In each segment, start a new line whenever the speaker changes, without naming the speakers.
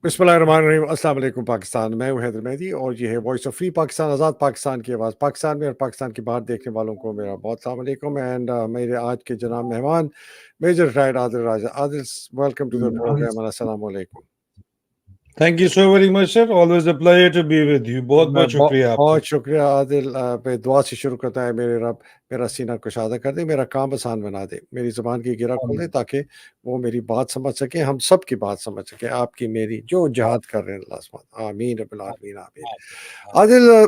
बिस्मिल्लाहिर्रहमानिर्रहीम। अस्सलाम वालेकुम पाकिस्तान। मैं हूं हैदर मेहदी और ये है वॉइस ऑफ फ्री पाकिस्तान, आज़ाद पाकिस्तान की आवाज़। पाकिस्तान में और पाकिस्तान के बाहर देखने वालों को मेरा बहुत सलाम अलैकुम। एंड मेरे आज के जनाब मेहमान major retired Adil Raja. Adil, welcome to the program and अस्सलाम वालेकुम।
Thank you so very much sir, always a pleasure to be with you. बहुत
मैं
बहुत शुक्रिया आपका।
बहुत शुक्रिया आदिल। मैं दुआ से शुरू करता है, मेरे रब मेरा सीना कुशादा कर दे, मेरा काम आसान बना दे, मेरी ज़ुबान की गिरा खोल दे, ताकि वो मेरी बात समझ सके, हम सब की बात समझ सके, आपकी मेरी जो जिहाद कर रहे हैं अल्लाह सुब्हान। आमीन रब्बिल आलमीन आमीन। आदिल,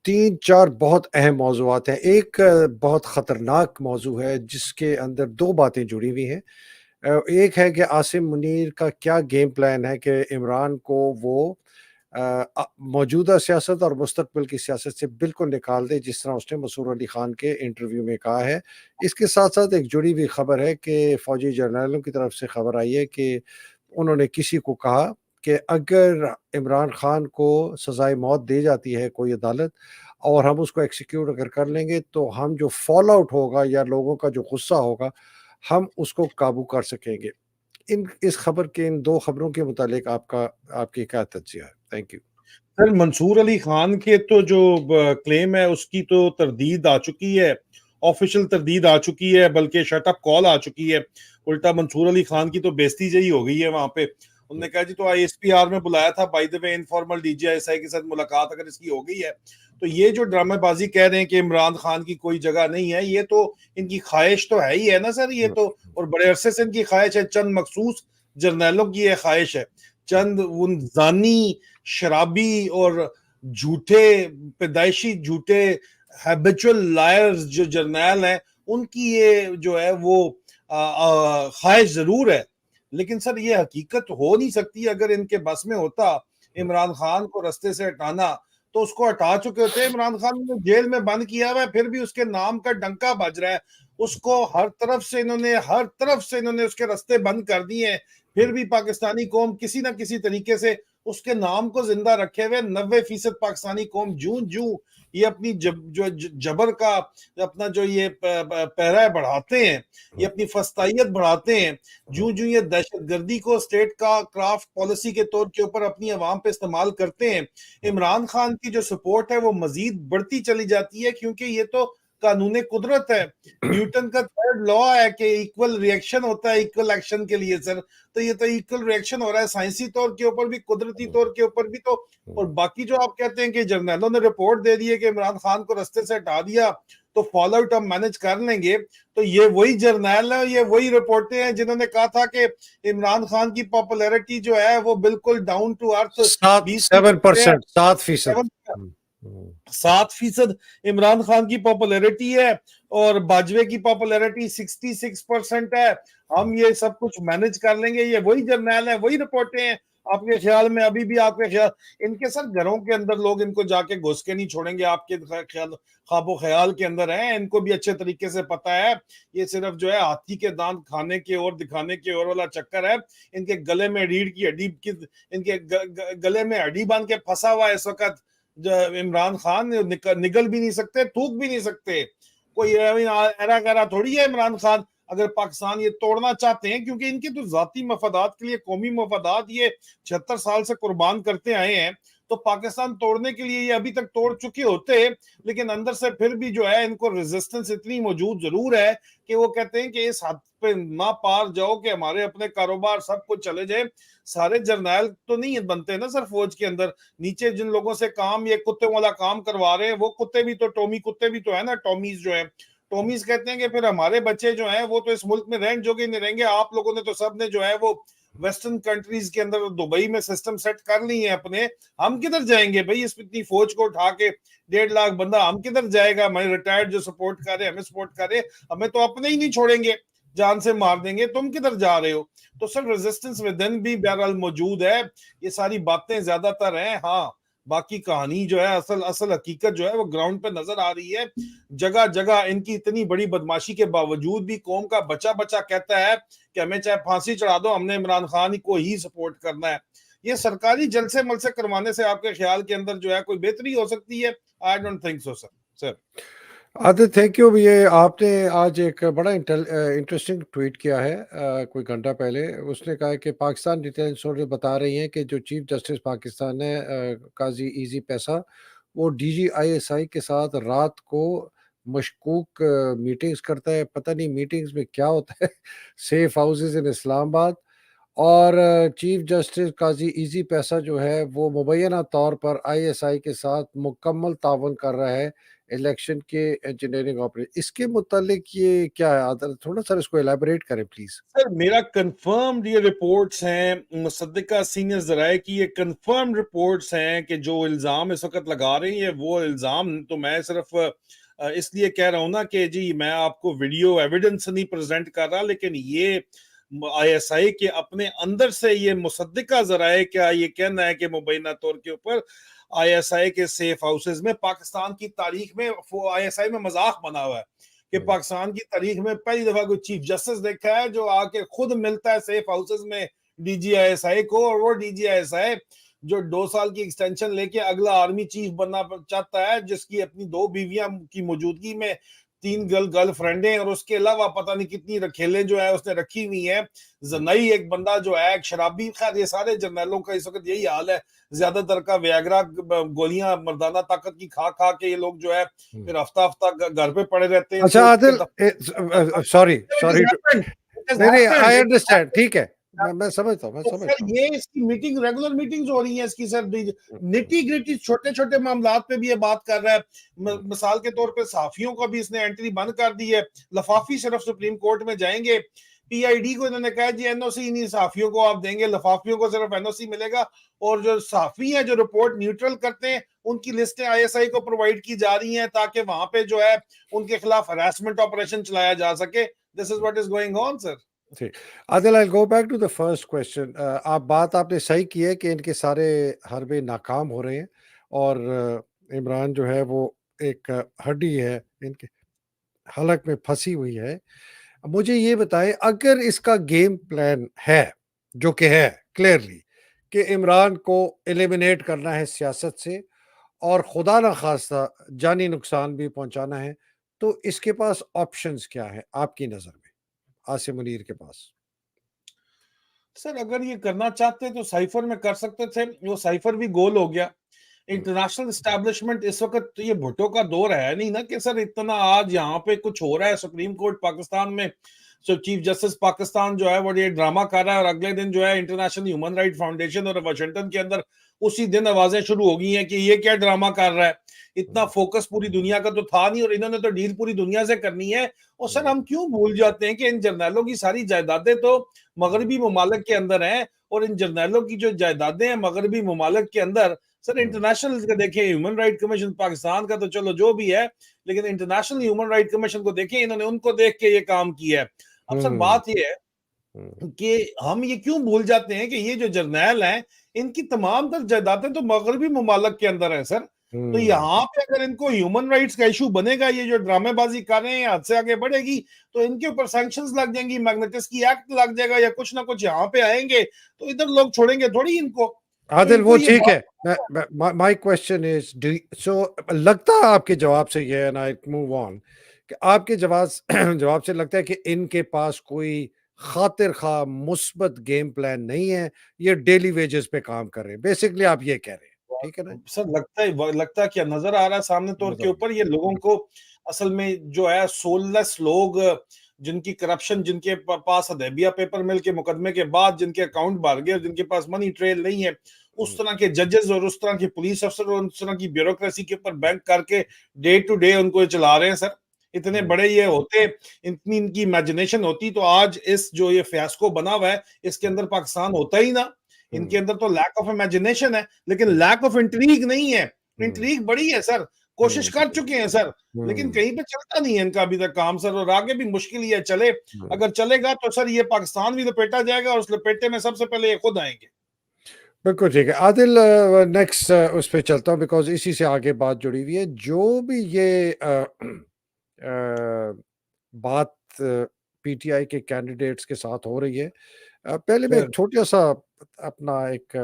3-4 बहुत अहम मौज़ूआत हैं। एक बहुत ख़तरनाक मौज़ू है जिसके अंदर 2 बातें जुड़ी हुई हैं। एक है कि आसिम मुनीर का क्या गेम प्लान है कि इमरान को वो मौजूदा सियासत और मुस्तकबिल की सियासत से बिल्कुल निकाल दे, जिस तरह उसने मसूर अली खान के इंटरव्यू में कहा है। इसके साथ-साथ एक जुड़ी हुई खबर है कि फ़ौजी जर्नैलों की तरफ से खबर आई है कि उन्होंने किसी को कहा कि अगर इमरान खान को सज़ाए मौत दे जाती है कोई अदालत और हम उसको एक्ज़ीक्यूट अगर कर लेंगे, तो हम जो फ़ॉल आउट होगा या लोगों का जो गुस्सा होगा, हम उसको काबू कर सकेंगे। इस खबर के इन 2 खबरों के मुतालिक आपकी क्या तज्ज़िया है? Thank you.
Sir, Mansoor Ali Khan के तो जो क्लेम है उसकी तो तरदीद आ चुकी है, ऑफिशियल तरदीद आ चुकी है, बल्कि शट अप कॉल आ चुकी है। उल्टा मंसूर अली खान की तो बेइज्जती जही हो गई है वहां पे। उन्होंने कहा जी तो आईएसपीआर में बुलाया था, by the way informal DG ISI के साथ मुलाकात अगर इसकी हो गई है, तो ये जो ड्रामेबाजी कह रहे हैं कि इमरान खान की कोई जगह नहीं है, ये तो इनकी ख्वाहिश तो है ही है ना सर। ये तो और बड़े अरसे से इनकी ख्वाहिश है, चंद मखसूस जर्नैलों की ये ख्वाहिश है, चंद उन जानी शराबी और झूठे पैदाइशी झूठे हैबिचुअल लायर्स जो जर्नैल हैं, उनकी ये जो है वो ख्वाहिश जरूर है। लेकिन सर ये हकीकत हो नहीं सकती। अगर इनके बस में होता इमरान खान को रास्ते से हटाना, तो उसको हटा चुके होते। इमरान खान ने जेल में बंद किया हुआ है, फिर भी उसके नाम का डंका बज रहा है। उसको हर तरफ से इन्होंने उसके रास्ते बंद कर दिए हैं, फिर भी पाकिस्तानी कौम किसी ना किसी तरीके से उसके नाम को जिंदा रखे हुए। 90% पाकिस्तानी कौम जूं जूं ये अपनी जबर का अपना जो ये पैरा बढ़ाते हैं, ये अपनी फस्तायत बढ़ाते हैं, जूं जूं ये दहशतगर्दी को स्टेट का क्राफ्ट पॉलिसी के तौर के ऊपर अपनी आवाम पे इस्तेमाल करते हैं, इमरान खान की जो सपोर्ट है वो मजीद बढ़ती चली जाती है। क्योंकि ये तो कानून कुदरत है, न्यूटन का थर्ड लॉ है कि इक्वल रिएक्शन होता है इक्वल एक्शन के लिए सर। तो ये तो इक्वल रिएक्शन हो रहा है साइंसी तौर के ऊपर भी, कुदरती तौर के ऊपर भी। तो और बाकी जो आप कहते हैं कि जर्नलों ने रिपोर्ट दे दी है कि इमरान खान को रास्ते से हटा दिया तो फॉल आउट हम मैनेज कर लेंगे, तो ये वही जर्नल है, ये वही रिपोर्टें हैं जिन्होंने कहा था कि इमरान खान की पॉपुलैरिटी जो है वो बिल्कुल down to earth
7% 7%।
7% Imran Khan की पॉपुलैरिटी है और बाजवे की पॉपुलैरिटी 66% है। हम ये सब कुछ मैनेज कर लेंगे। ये वही जर्नल है, वही रिपोर्टें हैं। आपके ख्याल में अभी भी आपके ख्याल इनके सर घरों के अंदर लोग इनको जाके घुस के नहीं छोड़ेंगे, आपके ख्याल ख्वाबो ख्याल के अंदर है। इनको भी अच्छे तरीके से पता है ये सिर्फ जो है हाथी के दांत खाने के और दिखाने के और वाला चक्कर है। इनके गले में रीढ़ की हड्डी की इनके गले में हड्डी बांध के फंसा हुआ है इस वक्त इमरान खान। निगल भी नहीं सकते, थूक भी नहीं सकते। कोई एरा गैरा थोड़ी है इमरान खान। अगर पाकिस्तान ये तोड़ना चाहते हैं, क्योंकि इनके तो जाती मफादात के लिए, कौमी मफादात ये 76 साल से कुर्बान करते आए हैं, तो पाकिस्तान तोड़ने के लिए ये अभी तक तोड़ चुके होते। लेकिन अंदर से फिर भी जो है इनको रेजिस्टेंस इतनी मौजूद जरूर है कि वो कहते हैं कि इस हद पे ना पार जाओ कि हमारे अपने कारोबार सब कुछ चले जाए। सारे जर्नैल तो नहीं बनते ना सर फौज के अंदर। नीचे जिन लोगों से काम ये कुत्ते वाला काम करवा रहे हैं, वो कुत्ते भी तो टॉमी कुत्ते भी तो है ना, टॉमीज जो है। टॉमीज कहते हैं कि फिर हमारे बच्चे जो हैं वो तो इस मुल्क में रहने जोगे नहीं रहेंगे। आप लोगों ने तो सब ने जो है वो वेस्टर्न कंट्रीज के अंदर दुबई में सिस्टम सेट कर ली है अपने। हम किधर जाएंगे भाई इस इतनी फौज को उठा के? 1.5 लाख बंदा हम किधर जाएगा? हमारे रिटायर्ड जो सपोर्ट कर रहे हमें सपोर्ट कर रहे, हमें तो अपने ही नहीं छोड़ेंगे, जान से मार देंगे। तुम किधर जा रहे हो? तो सर रेजिस्टेंस विद इन भी बहरहाल मौजूद है। ये सारी बातें ज्यादातर हैं, हाँ बाकी कहानी जो है असल असल हकीकत जो है वो ग्राउंड पे नजर आ रही है। जगह जगह इनकी इतनी बड़ी बदमाशी के बावजूद भी कौम का बच्चा बच्चा कहता है कि हमें चाहे फांसी चढ़ा दो, हमने इमरान खान को ही सपोर्ट करना है। ये सरकारी जलसे मलसे करवाने से आपके ख्याल के अंदर जो है कोई बेहतरी हो सकती है? I don't think so sir.
Aditya, thank you. ये आपने आज एक बड़ा इंटरेस्टिंग ट्वीट किया है कोई घंटा पहले। उसने कहा है कि पाकिस्तान डिटेल सोर्सेज बता रही हैं कि जो चीफ जस्टिस पाकिस्तान है काजी इजी पैसा, वो डीजीआईएसआई के साथ रात को मशकूक मीटिंग्स करता है। पता नहीं मीटिंग्स में क्या होता है सेफ हाउसेज इन इस्लामाबाद। और चीफ जस्टिस काजी इजी पैसा जो है वो मुबैना तौर पर आईएसआई के साथ मुकम्मल तावन कर रहा है इलेक्शन के इंजीनियरिंग ऑपरेशन। इसके मुतालिक ये क्या है आदर, थोड़ा सा इसको एलैबोरेट करें प्लीज।
सर मेरा कंफर्म्ड ये रिपोर्ट्स हैं मुसद्दिका सीनियर जराए की, ये कंफर्म रिपोर्ट्स हैं कि जो इल्जाम इस वक्त लगा रही है वो इल्जाम तो मैं सिर्फ इसलिए कह रहा हूं ना कि जी मैं आपको वीडियो एविडेंस नहीं प्रेजेंट कर रहा, लेकिन ये आईएसआई के अपने अंदर से ये मुसद्दिका जराए क्या ये कहना है कि मुबैना तौर के ऊपर आईएसआई के सेफ हाउसेज में पाकिस्तान की तारीख में आईएसआई में मजाक बना हुआ है कि पाकिस्तान की तारीख में पहली दफा कोई चीफ जस्टिस देखा है जो आके खुद मिलता है सेफ हाउसेज में डीजीआईएसआई को, और वो डीजीआईएसआई जो 2 साल की एक्सटेंशन लेके अगला आर्मी चीफ बनना चाहता है, जिसकी अपनी 2 बीवियां की मौजूदगी में 3 गर्लफ्रेंड और उसके अलावा पता नहीं कितनी रखेलें जो है उसने रखी हुई है। जनाई एक बंदा जो है एक शराबी। खैर ये सारे जर्नैलों का इस वक्त यही हाल है, ज्यादातर का व्याग्रा गोलियां मर्दाना ताकत की खा खा के ये लोग जो है फिर हफ्ता हफ्ता घर पे पड़े रहते हैं
अच्छा
सोच के
आदिल, सॉरी सॉरी, नहीं नहीं, आई
दफा।
अंडरस्टैंड, ठीक है। मैं समझता हूँ, मैं
तो सर
समझता हूँ।
ये इसकी मीटिंग रेगुलर मीटिंग्स हो रही हैं इसकी सर, निटी ग्रिटी छोटे छोटे मामलात पे भी ये बात कर रहा है। मिसाल के तौर पे सहाफियों को भी इसने एंट्री बंद कर दी है। लफाफी सिर्फ सुप्रीम कोर्ट में जाएंगे। पीआईडी को इन्होंने कहा जी एनओसी नहीं सहाफियों को आप देंगे, लफाफियों को सिर्फ एनओसी मिलेगा। और जो सहाफी हैं जो रिपोर्ट न्यूट्रल करते हैं उनकी लिस्टें आईएसआई को प्रोवाइड की जा रही हैं ताकि वहां पे जो है उनके खिलाफ हरासमेंट ऑपरेशन चलाया जा सके। This is what is going on sir.
ठीक। Adil, I go back to the first question. आप बात आपने सही की है कि इनके सारे हरबे नाकाम हो रहे हैं और इमरान जो है वो एक हड्डी है इनके हलक में फंसी हुई है। मुझे ये बताएं, अगर इसका गेम प्लान है, जो कि है क्लियरली, कि इमरान को एलिमिनेट करना है सियासत से और खुदा ना खास्ता जानी नुकसान भी पहुंचाना है, तो इसके पास ऑप्शंस क्या है आपकी नजर में, आसिम मुनीर के पास?
सर अगर ये करना चाहते तो साइफर में कर सकते थे, वो साइफर भी गोल हो गया। इंटरनेशनल स्टैब्लिशमेंट इस वक्त तो ये भुट्टो का दौर है नहीं ना कि सर इतना आज यहाँ पे कुछ हो रहा है सुप्रीम कोर्ट पाकिस्तान में, सो चीफ जस्टिस पाकिस्तान जो है वो ये ड्रामा कर रहा है और अगले दिन जो है इंटरनेशनल ह्यूमन राइट फाउंडेशन और वाशिंगटन के अंदर उसी दिन आवाजें शुरू हो गई हैं कि ये क्या ड्रामा कर रहा है। इतना फोकस पूरी दुनिया का तो था नहीं और इन्होंने तो डील पूरी दुनिया से करनी है। और सर हम क्यों भूल जाते हैं कि इन जर्नैलों की सारी जायदादें तो मगरबी ममालिक के अंदर हैं, और इन जर्नैलों की जो जायदादें हैं मगरबी ममालिक के अंदर। सर इंटरनेशनल का देखें, ह्यूमन राइट कमीशन पाकिस्तान का तो चलो जो भी है, लेकिन इंटरनेशनल ह्यूमन राइट कमीशन को देखें, इन्होंने उनको देख के ये काम किया है। अब सर
हम्म।
बात ये है कि हम ये क्यों भूल जाते हैं कि ये जो जर्नैल हैं इनकी तमाम तर जायदादें तो मगरबी ममालिक के अंदर हैं सर। तो
हम्म।
यहाँ पे अगर इनको ह्यूमन राइट्स का इशू बनेगा, ये जो ड्रामेबाजी कर रहे हैं हद से आगे बढ़ेगी, तो इनके ऊपर सैंक्शंस लग जाएंगी, मैग्नेटिस्की एक्ट लग जाएगा या कुछ ना कुछ यहाँ पे आएंगे, तो इधर लोग छोड़ेंगे थोड़ी इनको। तो
आदिल,
इनको
वो
ये
ठीक
बात।
है। माय क्वेश्चन इज, सो लगता है आपके जवाब से ये, एंड आई मूव ऑन, कि आपके जवाब जवाब से लगता है कि इनके पास कोई खातिर खा मुस्बत गेम प्लान नहीं है, ये डेली वेजेस पे काम कर रहे हैं, बेसिकली आप ये कह रहे हैं, ठीक है ना?
सर लगता है क्या नजर आ रहा है सामने तौर के
नजर
ऊपर ये लोगों को असल में जो है सोललेस लोग, जिनकी करप्शन, जिनके पास हदैबिया पेपर मिल के मुकदमे के बाद जिनके अकाउंट भर गए और जिनके पास मनी ट्रेल नहीं है, उस तरह के जजेस और उस तरह के पुलिस अफसर और उस तरह की ब्यूरोक्रेसी के ऊपर बैंक करके डे टू डे उनको चला रहे हैं सर। इतने बड़े ये होते, इतनी इनकी इमेजिनेशन होती तो आज इस जो ये फियास्को बना हुआ है इसके अंदर पाकिस्तान होता ही ना। इनके अंदर तो लैक ऑफ इमेजिनेशन है लेकिन लैक ऑफ इंट्रीग नहीं है। इंट्रीग बड़ी है सर, कोशिश कर चुके हैं सर, लेकिन कहीं पे चलता नहीं है इनका अभी तक काम सर, और आगे भी मुश्किल ही है चले। अगर चलेगा तो सर ये पाकिस्तान भी लपेटा जाएगा और उस लपेटे में सबसे पहले ये खुद आएंगे।
बिल्कुल ठीक है आदिल। नेक्स्ट उस पे चलता हूँ, बिकॉज इसी से आगे बात जुड़ी हुई है। जो भी ये बात पीटीआई के कैंडिडेट्स के साथ हो रही है, पहले मैं एक
सर
छोटा सा अपना एक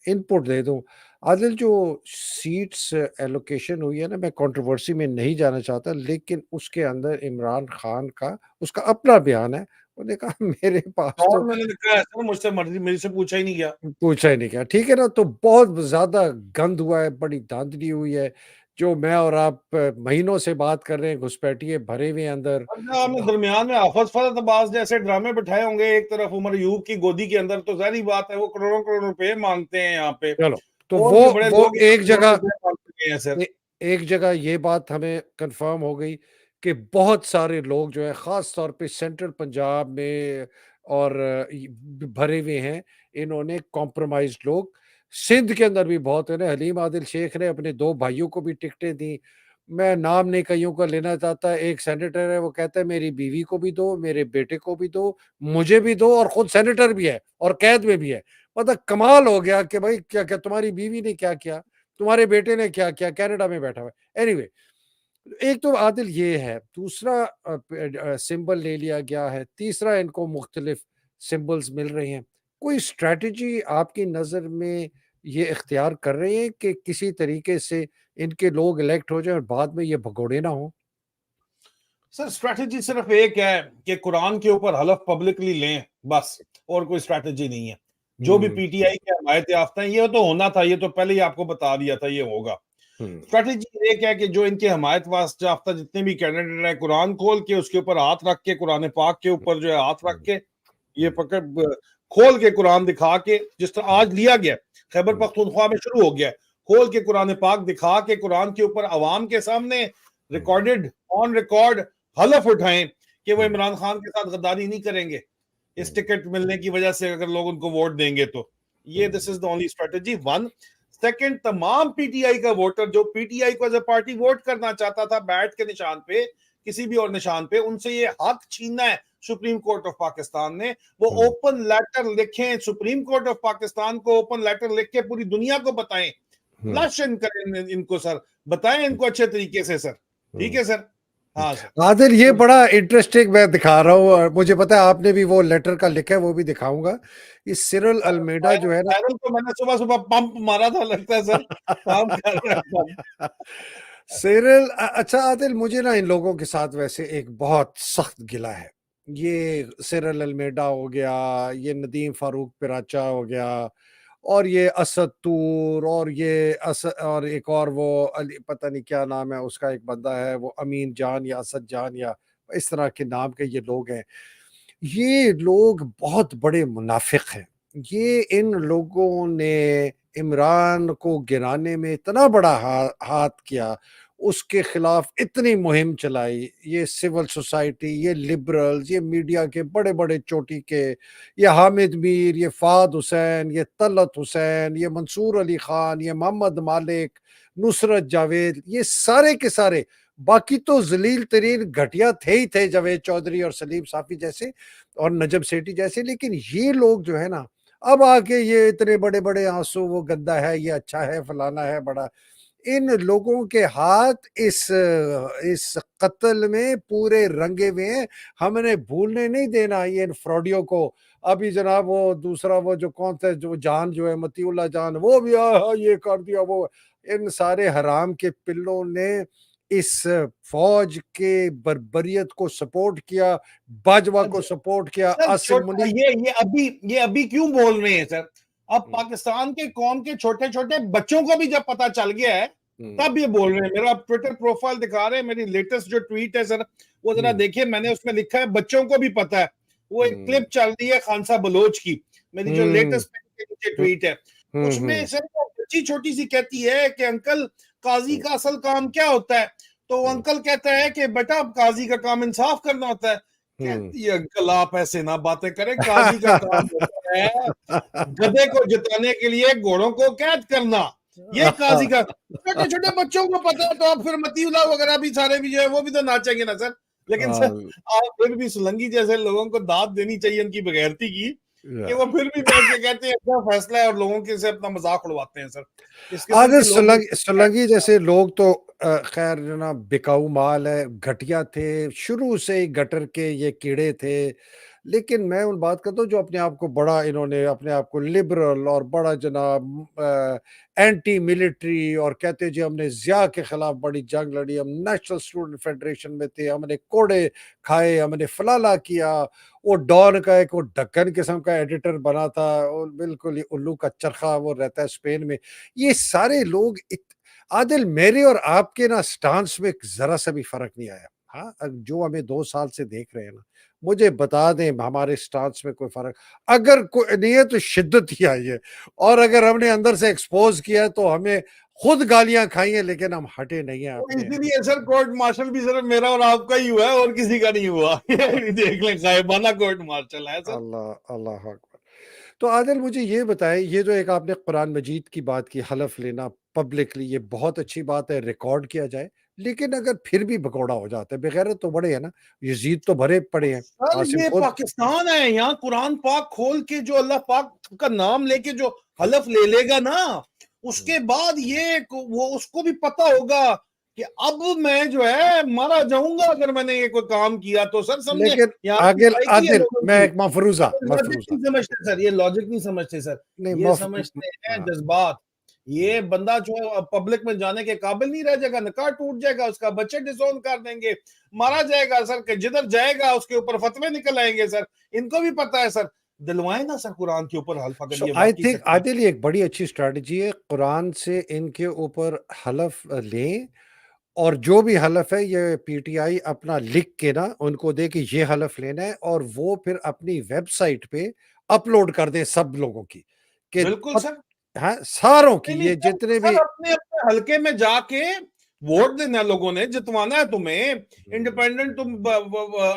इनपुट दे दूँ। आदिल, जो सीट्स एलोकेशन हुई है ना, मैं कंट्रोवर्सी में नहीं जाना चाहता, लेकिन उसके अंदर इमरान खान का उसका अपना बयान है। उसने कहा मेरे पास
और
तो
मैंने लिखा है सर, मुझसे मर्जी मेरे से पूछा ही नहीं गया।
पूछा ही नहीं गया, ठीक है ना? तो बहुत ज़्यादा गंद हुआ है, बड़ी धांधली हुई है, जो मैं और आप महीनों से बात कर रहे हैं, घुसपैठिए भरे हुए हैं अंदर।
अच्छा, आपने दरमियान में आफत फरत अब्बास जैसे ड्रामे बिठाए होंगे, एक तरफ उमर यूब की गोदी के अंदर, तो जाहिर बात है वो करोड़ों करोड़ रुपए मांगते हैं यहाँ पे,
चलो, तो
और भी बड़े
वो
लोग यहाँ
एक
करोड़ों
जगह
रुपए मांगते हैं सर।
ए एक जगह ये बात हमें कन्फर्म हो गई कि बहुत सारे लोग जो हैं, ख़ास तौर पे सेंट्रल पंजाब में और भरे हुए हैं, इन्होंने कॉम्प्रोमाइज़्ड लोग। सिंध के अंदर भी बहुत है ना, हलीम आदिल शेख ने अपने 2 भाइयों को भी टिकटें दी। मैं नाम नहीं कइयों का लेना चाहता, एक सेनेटर है, वो कहता है मेरी बीवी को भी दो, मेरे बेटे को भी दो, मुझे भी दो, और खुद सेनेटर भी है और कैद में भी है। मतलब कमाल हो गया कि भाई क्या-क्या तुम्हारी बीवी ने क्या किया? तुम्हारे बेटे ने क्या किया? कनाडा में बैठा हुआ है। एनीवे, एक तो आदिल ये है, दूसरा सिंबल ले लिया गया है, तीसरा इनको मुख्तलिफ सिंबल्स मिल रहे हैं। कोई स्ट्रैटेजी आपकी नज़र में ये इख्तियार कर रहे हैं कि किसी तरीके से इनके लोग इलेक्ट हो जाएँ और बाद में ये भगोड़े ना हों?
सर स्ट्रैटेजी सिर्फ एक है कि कुरान के ऊपर हलफ पब्लिकली लें, बस, और कोई स्ट्रैटेजी नहीं है। जो भी
हुँ,
पीटीआई के हमायत याफ्ता हैं, ये तो होना था, ये तो पहले ही आपको बता दिया था ये होगा।
हुँ,
स्ट्रैटेजी एक है कि जो इनके हमायत याफ्ता जितने भी कैंडिडेट हैं, कुरान खोल के उसके ऊपर हाथ रख के, कुरान पाक के ऊपर जो है हाथ रख
हुँ,
के, ये
हुँ,
पकड़ खोल के कुरान दिखा के, जिस तरह
हुँ,
आज लिया गया, खैबर
हुँ,
पख्तूनख्वा में शुरू हो गया, खोल के कुरान पाक दिखा के कुरान के ऊपर अवाम के सामने
हुँ,
रिकॉर्डेड ऑन रिकॉर्ड हलफ उठाएं कि वो
हुँ,
इमरान खान के साथ गद्दारी नहीं करेंगे इस
हुँ,
टिकट मिलने की वजह से, अगर लोग उनको वोट देंगे तो। ये
हुँ,
this is the only strategy one. Second, तमाम पीटीआई का वोटर जो पीटीआई को एज ए पार्टी वोट करना चाहता था बैट के निशान पे, किसी भी और निशान पे, उनसे ये हक छीनना है सुप्रीम कोर्ट ऑफ पाकिस्तान ने। वो
हुँ,
ओपन लेटर लिखें सुप्रीम कोर्ट ऑफ पाकिस्तान को, ओपन लेटर लिख के पूरी दुनिया को बताएं,
हुँ,
फ्लश इन करें इनको सर, बताएं इनको अच्छे तरीके से सर। ठीक
हुँ।
है सर। हाँ सर।
आदिल, ये
तो
बड़ा इंटरेस्टिंग मैं दिखा रहा हूँ और मुझे पता है आपने भी वो लेटर का लिखा है, वो भी दिखाऊँगा। ये सिरिल अल्मेडा जो है ना।
वायरल तो मैंने सुबह सुबह पंप मारा था, लगता है सर काम कर रहा है पंप।
सिरिल अच्छा आदिल, मुझे ना इन लोगों के साथ वैसे एक बहुत सख्त गिला है। ये सिरिल अल्मेडा हो गया, ये नदीम फारूक पिराचा हो गया, और ये असद तूर, और ये और एक और वो पता नहीं क्या नाम है उसका, एक बंदा है वो अमीन जान या असद जान या इस तरह के नाम के ये लोग हैं। ये लोग बहुत बड़े मुनाफिक हैं। ये इन लोगों ने इमरान को गिराने में इतना बड़ा हाथ किया, उसके खिलाफ इतनी मुहिम चलाई, ये सिविल सोसाइटी, ये लिबरल्स, ये मीडिया के बड़े-बड़े चोटी के, ये हामिद मीर, ये फ़ाद हुसैन, ये तलत हुसैन, ये मंसूर अली खान, ये मोहम्मद मालिक, नुसरत जावेद, ये सारे के सारे, बाकी तो ज़लील तरीन घटिया थे ही थे, जावेद चौधरी और सलीम साफ़ी जैसे और नजब सेठी जैसे, लेकिन ये लोग जो है ना, अब आके ये इतने बड़े-बड़े आँसू, वो गंदा है, ये अच्छा है, फलाना है, बड़ा। इन लोगों के हाथ इस कत्ल में पूरे रंगे हुए हैं। हमने भूलने नहीं देना ये इन फ्रॉडियों को। अभी जनाब वो दूसरा वो जो कौन सा जो जान जो है मतीउल्लाह जान, वो भी ये कर दिया वो। इन सारे हराम के पिल्लों ने इस फौज के बर्बरियत को सपोर्ट किया, बाजवा को
अच्छा,
सपोर्ट किया,
सर
आसिम
छोटा
मुनीर।
ये अभी क्यों बोल रहे हैं सर? अब
हुँ,
पाकिस्तान के कौम के छोटे छोटे बच्चों को भी जब पता चल गया है,
हुँ,
तब ये बोल रहे हैं। मेरा ट्विटर प्रोफाइल दिखा रहे हैं, मेरी लेटेस्ट जो ट्वीट है सर, वो जरा
हुँ,
देखिए, मैंने उसमें लिखा है बच्चों को भी पता है। वो एक
हुँ,
क्लिप चल रही है खानसा बलोच की, मेरी जो
हुँ,
लेटेस्ट के नीचे
हुँ,
ट्वीट है,
हुँ,
उसमें
हुँ,
सर वो बच्ची छोटी सी कहती है कि अंकल, काजी
हुँ,
का असल काम क्या होता है? तो वो
हुँ,
अंकल कहता है कि बेटा, काजी का काम इंसाफ करना होता है।
हुँ।
कहती है, अंकल आप ऐसे ना बातें करें, काजी का काम होता है गधे को जिताने के लिए घोड़ों को कैद करना, ये काजी का। छोटे छोटे बच्चों को पता है, तो आप फिर मतीउल्लाह वगैरह भी सारे भी जो है वो भी तो नाचेंगे ना सर। लेकिन सर, आप फिर भी सोलंकी जैसे लोगों को दाद देनी चाहिए उनकी बेगैरती की, कि वो फिर भी बैठ के कहते हैं अच्छा फैसला है, और लोगों के से अपना मजाक उड़वाते हैं सर। इस किस्म
आदर
के लोग भी
सोलंकी जैसे लोग तो खैर ना बिकाऊ माल है, घटिया थे, शुरू से ही गटर के ये कीड़े थे। लेकिन मैं उन बात करता हूँ जो अपने आप को बड़ा, इन्होंने अपने आप को लिबरल और बड़ा जनाब एंटी मिलिट्री, और कहते जी हमने ज़िया के खिलाफ बड़ी जंग लड़ी, हम नेशनल स्टूडेंट फेडरेशन में थे, हमने कोड़े खाए, हमने फलाना किया। वो डॉन का एक वो ढक्कन किस्म का एडिटर बना था, और बिल्कुल ही उल्लू का चरखा, वो रहता है स्पेन में। ये सारे लोग आदिल, मेरे और आपके ना स्टांस में जरा सा भी फर्क नहीं आया। हाँ, जो हमें 2 साल से देख रहे हैं ना, मुझे बता दें हमारे स्टांस में कोई फर्क अगर कोई नहीं है तो शिद्दत ही आई है, और अगर हमने अंदर से एक्सपोज किया है तो हमें खुद गालियां खाई हैं, लेकिन हम हटे नहीं हैं
तो
अपने।
इसीलिए सर कोर्ट मार्शल भी सर मेरा और आपका ही हुआ है और किसी का नहीं हुआ। ये भी देख लें, गायबाना कोर्ट मार्शल है सर।
अल्लाह अल्लाह अकबर। तो आदिल मुझे ये बताएं, ये जो एक आपने कुरान मजीद की बात की, हलफ लेना पब्लिकली, ये बहुत अच्छी बात है, रिकॉर्ड किया जाए। लेकिन अगर फिर भी भगौड़ा हो जाता है, बेगैरत तो बड़े हैं ना, यजीद तो भरे पड़े हैं,
सर
आसिम
ये
खुद।
पाकिस्तान है, यहाँ कुरान पाक खोल के जो अल्लाह पाक का नाम लेके जो हलफ ले लेगा ना, उसके बाद ये वो उसको भी पता होगा कि अब मैं जो है मारा जाऊंगा अगर मैंने ये कोई काम किया तो। सर समझे,
लेकिन
यहाँ की
आगिल
साइकी है
आदिल,
लोगों
मैं
की।
एक मफरूजा
लॉजिक
मफरूजा
नहीं समझते सर, ये लॉजिक नहीं समझते सर,
नहीं
ये समझते हैं
हाँ,
जज्बात। ये बंदा जो है पब्लिक में जाने के काबिल नहीं रह जाएगा, निकाह टूट जाएगा उसका, बच्चे डिसोन कर देंगे, मारा जाएगा सर, कि जिधर जाएगा उसके ऊपर फतवे निकल आएंगे सर। इनको भी पता है सर। दिलवाए ना सर कुरान के ऊपर हल्फ, अगर
सो
ये
आई
वाकई
थिंक
सच्चे।
आदिल ये एक बड़ी अच्छी स्ट्रेटजी है, कुरान से इनके ऊपर हलफ लें, और जो भी हलफ है ये पीटीआई अपना लिख के ना उनको दे कि ये हलफ लेना है, और वो फिर अपनी वेबसाइट पे अपलोड कर दे सब लोगों की, कि
बिल्कुल सर।
हाँ, सारों की,
नहीं नहीं
ये
सर,
जितने भी।
सर अपने अपने हलके में जाके वोट देना, लोगों ने जितवाना है तुम्हें।
हम्म,
इंडिपेंडेंट तुम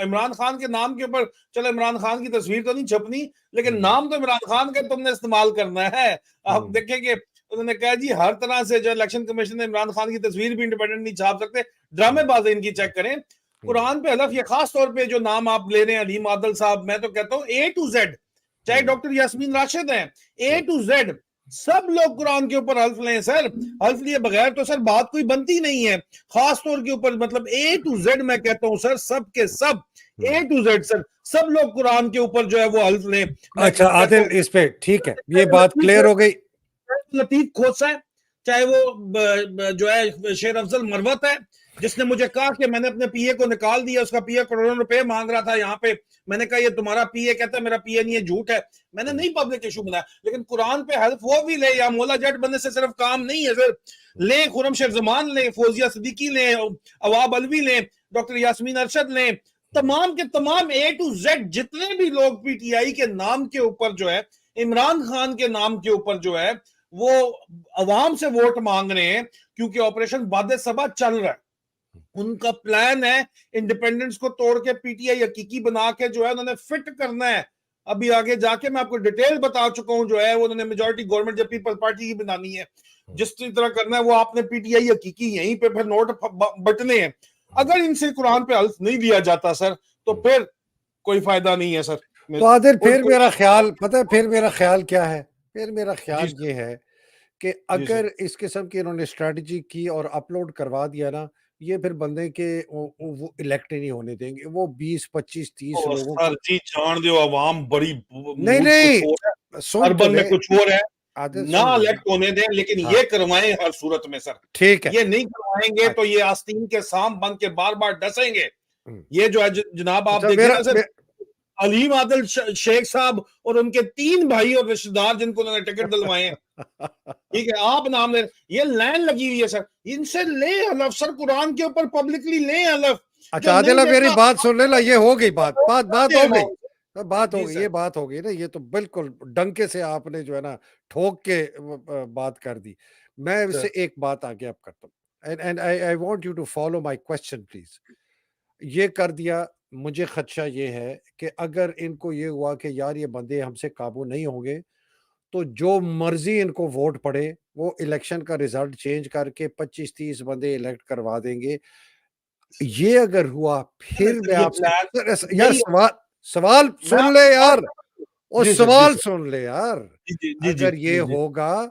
इमरान खान के नाम के ऊपर, चलो इमरान खान की तस्वीर तो नहीं छपनी, लेकिन
हम्म,
नाम तो इमरान खान का तुमने इस्तेमाल करना है। आप
हम्म,
देखेंगे उन्होंने कहा जी हर तरह से जो इलेक्शन कमीशन ने इमरान खान की तस्वीर भी इंडिपेंडेंट नहीं छाप सकते,
हम्म,
ड्रामेबाजी इनकी चेक करें।
हम्म,
कुरान पे हलफ, ये खास तौर पे जो नाम आप ले रहे हैं अलीम आदल साहब, मैं तो कहता हूँ ए टू जेड, चाहे
हम्म,
डॉक्टर यास्मीन राशिद हैं, ए
हम्म।
टू जेड सब लोग कुरान के ऊपर हल्फ लें सर। हल्फ लिए बगैर तो सर बात कोई बनती नहीं है, खास तौर के ऊपर, मतलब ए टू जेड मैं कहता हूं सर, सब के सब, ए टू जेड सर, सब लोग कुरान के ऊपर जो है वो हल्फ लें। मैं
अच्छा
कहता
आदिल,
हूँ
इस पे ठीक है, ये
चाहे
बात क्लियर हो गई।
लतीफ खोसा है, चाहे वो जो है शेर अफजल मरवत है, जिसने मुझे कहा कि मैंने अपने पीए को निकाल दिया, उसका पीए करोड़ों रुपए मांग रहा था यहाँ पे। मैंने कहा ये तुम्हारा पीए, कहता है मेरा पीए नहीं है, झूठ है। मैंने नहीं पब्लिक इशू बनाया, लेकिन कुरान पे हेल्प वो भी ले, या मोला जट बनने से सिर्फ काम नहीं है सर। ले खुरम शेर जमान ले, फौजिया सिद्दीकी ले, अवाब अलवी ले, डॉक्टर यास्मीन अरशद ले, तमाम के तमाम ए टू जेड जितने भी लोग पीटीआई के नाम के ऊपर जो है, इमरान खान के नाम के ऊपर जो है वो अवाम से वोट मांग रहे हैं, क्योंकि ऑपरेशन बादे सबा चल रहा है। उनका प्लान है इंडिपेंडेंस को तोड़ के पीटीआई हकीकी बना के जो है उन्होंने फिट करना है। अभी आगे जाके मैं आपको डिटेल बता चुका हूं, जो है वो उन्होंने मेजोरिटी गवर्नमेंट जब पीपल पार्टी की बनानी है, जिस तरह करना है वो आपने पीटीआई हकीकी यहीं पे फिर नोट बटने हैं। अगर इनसे कुरान पे हल्फ नहीं दिया जाता सर, तो फिर कोई फायदा नहीं है सर।
तो आदिल,
और
फिर मेरा ख्याल पता है, फिर मेरा ख्याल क्या है, फिर मेरा
जी
ख्याल
सर।
ये है कि
जी सर।
अगर इस किस्म की इन्होंने स्ट्रेटजी की और अपलोड करवा दिया ना, ये फिर बंदे के वो इलेक्ट ही नहीं होने देंगे, वो 20 25 30
ओ
लोगों
सर
को।
जी, जान दो अवाम बड़ी
नहीं
मूड कुछ और है,
नहीं, सुन तो
अर्बन में
ले,
कुछ और है।
आदिल
ना
सुन ले ना।
इलेक्ट होने दें, लेकिन
हाँ,
ये करवाएं हर सूरत में सर।
ठीक है।
ये नहीं करवाएंगे तो
अच्छा।
ये आस्तीन के सांप बन के बार बार डसेंगे।
हम्म,
ये जो है जनाब आप
अच्छा
देखें
मेरा
ना सर, अलीम आदिल शेख साहब और उनके 3 भाई और रिश्तेदार जिनको उन्होंने टिकट दिलवाए हैं, ठीक है, आप नाम ले, ये लाइन लगी हुई है सर, इनसे ले हलफ सर, कुरान के ऊपर पब्लिकली ले हलफ। जो
अच्छा
नहीं
आदिल, अब मेरी
देगा
बात सुन ले ला, ये हो गई बात, बात हो गई, बात हो
जी
गई,
सर।
ये बात हो गई ना, ये तो बिल्कुल डंके से आपने जो है ना ठोक के बात कर दी। मैं
सर
इससे एक बात आगे अब करता हूँ, and I I want you to follow my question please. ये कर दिया, मुझे खदशा ये है कि अगर इनको ये हुआ कि यार ये बंदे हमसे काबू नहीं होंगे, तो जो मर्जी इनको वोट पड़े, वो इलेक्शन का रिजल्ट चेंज करके 25 30 बंदे इलेक्ट करवा देंगे। ये अगर हुआ, फिर मैं
ये
आपसे
प्लान
यार
यही है।
सवाल सवाल
मैं
सुन ले
आपको बात
यार, और
जी सर, जी
सवाल
सर,
सुन ले यार।
जी जी जी जी
अगर ये
जी जी।
होगा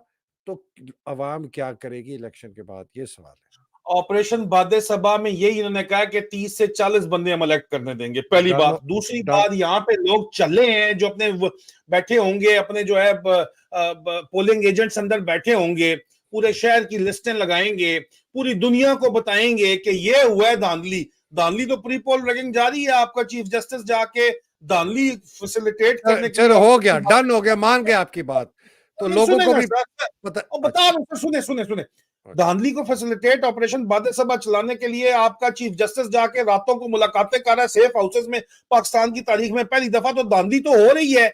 तो अवाम क्या करेगी इलेक्शन के बाद, ये सवाल है।
ऑपरेशन बादे सबा में यही इन्होंने कहा कि 30 से 40 बंदे हम इलेक्ट करने देंगे, पहली
डन
बात। दूसरी
डन
बात, यहाँ पे लोग चले हैं जो अपने बैठे होंगे, अपने जो है पोलिंग एजेंट्स अंदर बैठे होंगे, पूरे शहर की लिस्टें लगाएंगे, पूरी दुनिया को बताएंगे कि ये हुआ है धांधली। धांधली तो प्री पोल रैगिंग जारी है, आपका चीफ जस्टिस जाके धांधली फैसिलिटेट करने के लिए
चलो हो गया, डन हो गया, मान गए आपकी बात। तो लोगों
सुने
को
ना
भी
सर,
पता।
और बता
अच्छा
रहा हूं, सुने सुने सुने।
अच्छा
धांधली को फैसिलिटेट ऑपरेशन बादे सबा चलाने के लिए आपका चीफ जस्टिस जाके रातों को मुलाकातें कर रहा है सेफ हाउसेस में, पाकिस्तान की तारीख में पहली दफा। तो धांधली तो हो रही है।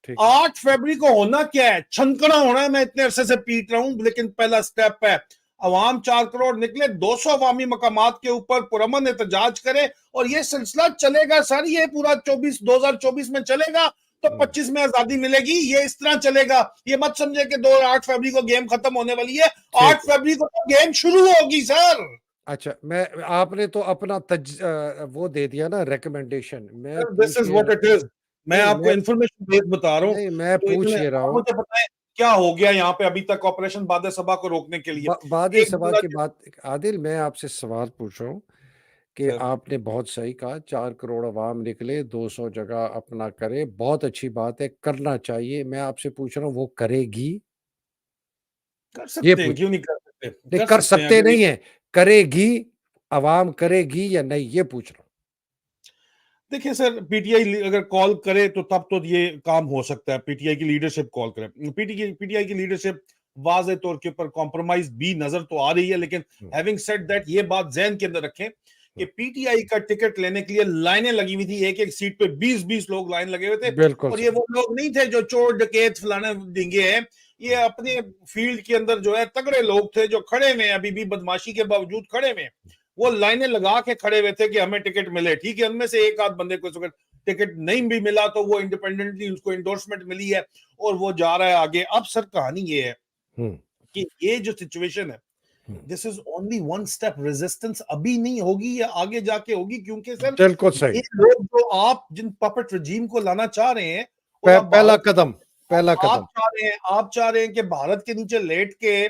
ठीक है
8 फरवरी को होना क्या है, छनकना होना है। मैं इतने अरसे से पीट रहा हूं, लेकिन पहला स्टेप है, अवाम 4 करोड़ निकले, 200 अवामी मकामात के ऊपर पुरअमन एहतजाज करे, और ये सिलसिला चलेगा सर, ये पूरा 2024 में चलेगा। तो 25 में आजादी मिलेगी, ये इस तरह चलेगा। ये मत समझे कि 8 फरवरी को गेम खत्म होने वाली है। 8
ठीक है।
फरवरी को तो गेम शुरू होगी सर।
अच्छा मैं आपने तो अपना वो दे दिया ना रिकमेंडेशन, मैं
दिस
पूछ
इज
ये
व्हाट
रहा।
It is. मैं
नहीं
आपको
मैं
इंफॉर्मेशन बेस बता रहा हूं।
नहीं मैं
तो
पूछ
इतने
ये रहा
आप
हूँ।
मुझे बताएं क्या हो गया यहाँ पे अभी तक ऑपरेशन बादे सबा को रोकने के लिए।
बादे
एक
सभा
बंदा
की बात, आदिल मैं आपसे सवाल पूछ रहा हूँ कि
सर,
आपने बहुत सही कहा, 4 करोड़ अवाम निकले, 200 जगह अपना करे, बहुत अच्छी बात है, करना चाहिए। मैं आपसे पूछ रहा हूँ वो करेगी?
कर
ये
सकते हैं,
पूछ,
क्यों नहीं कर सकते।
नहीं
कर
कर
सकते हैं
सकते
अगर ये,
नहीं है, करेगी? अवाम करेगी या नहीं, ये पूछ रहा
देखिए सर, पीटीआई अगर कॉल करे तो तब तो ये काम हो सकता है। पीटीआई की लीडरशिप कॉल करे, पीटीआई की लीडरशिप वाज़े तौर के ऊपर कॉम्प्रोमाइज भी नजर तो आ रही है। लेकिन
हूँ।
हैविंग सेड दैट, ये बात जहन के अंदर रखें कि पीटीआई का टिकट लेने के लिए लाइनें लगी हुई थी, एक एक सीट पे 20-20 लोग लाइन लगे हुए थे।
बिल्कुल
और ये
सही।
वो लोग नहीं थे जो चोर डकैत फलाने ढींगे हैं। ये अपने फील्ड के अंदर जो है तगड़े लोग थे, जो खड़े में अभी भी बदमाशी के बावजूद खड़े में, वो लाइनें लगा के खड़े हुए थे कि हमें टिकट मिले। ठीक है, उनमें से एक आध बंदे को अगर टिकट नहीं भी मिला तो वो इंडिपेंडेंटली उसको इंडोर्समेंट मिली है और वो जा रहा है आगे। अब सर कहानी ये है
हम्म
कि ये जो सिचुएशन है,
hmm,
this is only one step. Resistance अभी नहीं होगी, या आगे जाके होगी, क्योंकि सर
बिल्कुल
ये
सही।
लोग जो आप जिन पपेट रजीम को लाना चाह रहे हैं, और आप
पहला
भारत,
कदम, पहला कदम।
आप चाह रहे हैं कि भारत के नीचे लेट के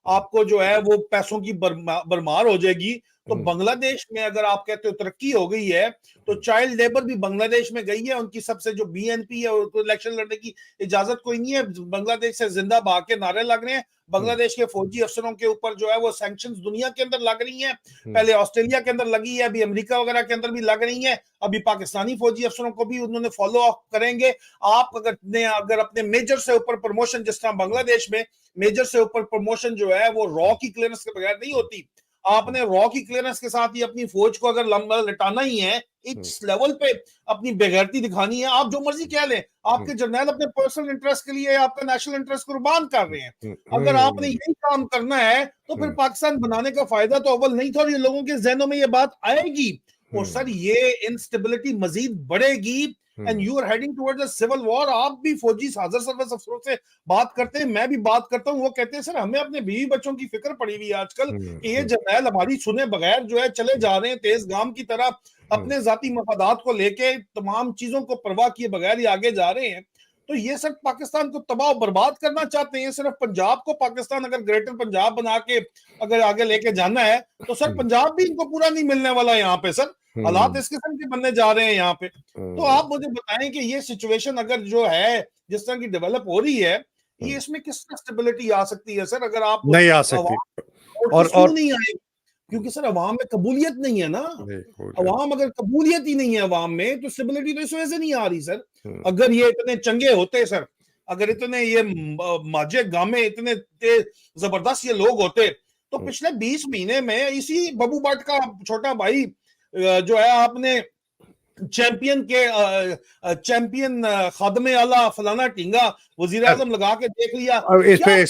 आपको जो है वो पैसों की बरमार हो जाएगी। तो
हम्म,
बांग्लादेश में अगर आप कहते हो तरक्की हो गई है, तो चाइल्ड लेबर भी बांग्लादेश में गई है। उनकी सबसे जो बीएनपी है, उनको इलेक्शन लड़ने की इजाजत कोई नहीं है। बांग्लादेश से जिंदा भाग के नारे लग रहे हैं।
हम्म,
बांग्लादेश के फौजी अफसरों के ऊपर जो है वो सैंक्शंस दुनिया के अंदर लग रही हैं।
हम्म,
पहले ऑस्ट्रेलिया के अंदर लगी है, अभी अमेरिका वगैरह के अंदर भी लग रही है। अभी पाकिस्तानी फौजी अफसरों को भी उन्होंने फॉलो अप करेंगे। आप अगर अपने मेजर से ऊपर प्रमोशन, जिस तरह बांग्लादेश में मेजर से ऊपर प्रमोशन जो है वो रॉ की क्लियरेंस के बगैर नहीं होती, आपने रॉ की क्लियरेंस के साथ ही अपनी फौज को अगर लंबा लटाना ही है,
हम्म,
इस लेवल पे अपनी बेगैरती दिखानी है, आप जो मर्जी कह लें।
हम्म,
आपके जर्नैल अपने पर्सनल इंटरेस्ट के लिए आपका नेशनल इंटरेस्ट कुर्बान कर रहे हैं।
हम्म,
अगर आपने
हम्म,
यही काम करना है तो फिर
हम्म,
पाकिस्तान बनाने का फायदा तो अव्वल नहीं था, और ये लोगों के जहनों में ये बात आएगी। और सर
हम्म,
ये इंस्टेबिलिटी मजीद बढ़ेगी, and
hmm,
you are heading towards a civil war. आप भी फौजी हाजिर सर्विस अफसरों से बात करते हैं, मैं भी बात करता हूं, वो कहते हैं सर हमें अपने बीवी बच्चों की फिक्र पड़ी हुई है आजकल, कि ये
हम्म,
जर्नैल हमारी सुने बगैर जो है चले जा रहे हैं तेज गाम की तरह,
हम्म,
अपने जाती मफादात को लेके तमाम चीजों को परवाह किए बगैर ही आगे जा रहे हैं। तो ये सर पाकिस्तान को तबाह बर्बाद करना चाहते हैं। सिर्फ पंजाब को पाकिस्तान अगर ग्रेटर पंजाब बना के अगर आगे लेके जाना है, तो सर
हम्म,
पंजाब भी इनको पूरा नहीं मिलने वाला यहाँ पे सर। हालात
हम्म,
इस किस्म के बनने जा रहे हैं यहाँ पे। तो
हम्म,
आप मुझे बताएं कि ये सिचुएशन अगर जो है जिस तरह की डेवलप हो रही है, ये इसमें किस तरह स्टेबिलिटी आ सकती है सर, अगर आप
नहीं आ सकती।
अवाम फोर्सेस क्यों
और
नहीं आएगी? क्योंकि सर अवाम में कबूलियत नहीं है ना।
नहीं हो जाए।
अवाम अगर कबूलियत ही नहीं है अवाम में, तो स्टेबिलिटी तो इस वजह से नहीं आ रही सर।
हम्म,
अगर ये इतने चंगे होते सर, अगर इतने ये माजे गामे इतने जबरदस्त ये लोग होते, तो
हम्म,
पिछले 20 महीने में इसी बबू भट्ट का छोटा भाई जो है आपने चैंपियन खादमे आला फलाना टींगा वजीर
खैर,
आजम लगा के देख लिया
अब इस
क्या।
पे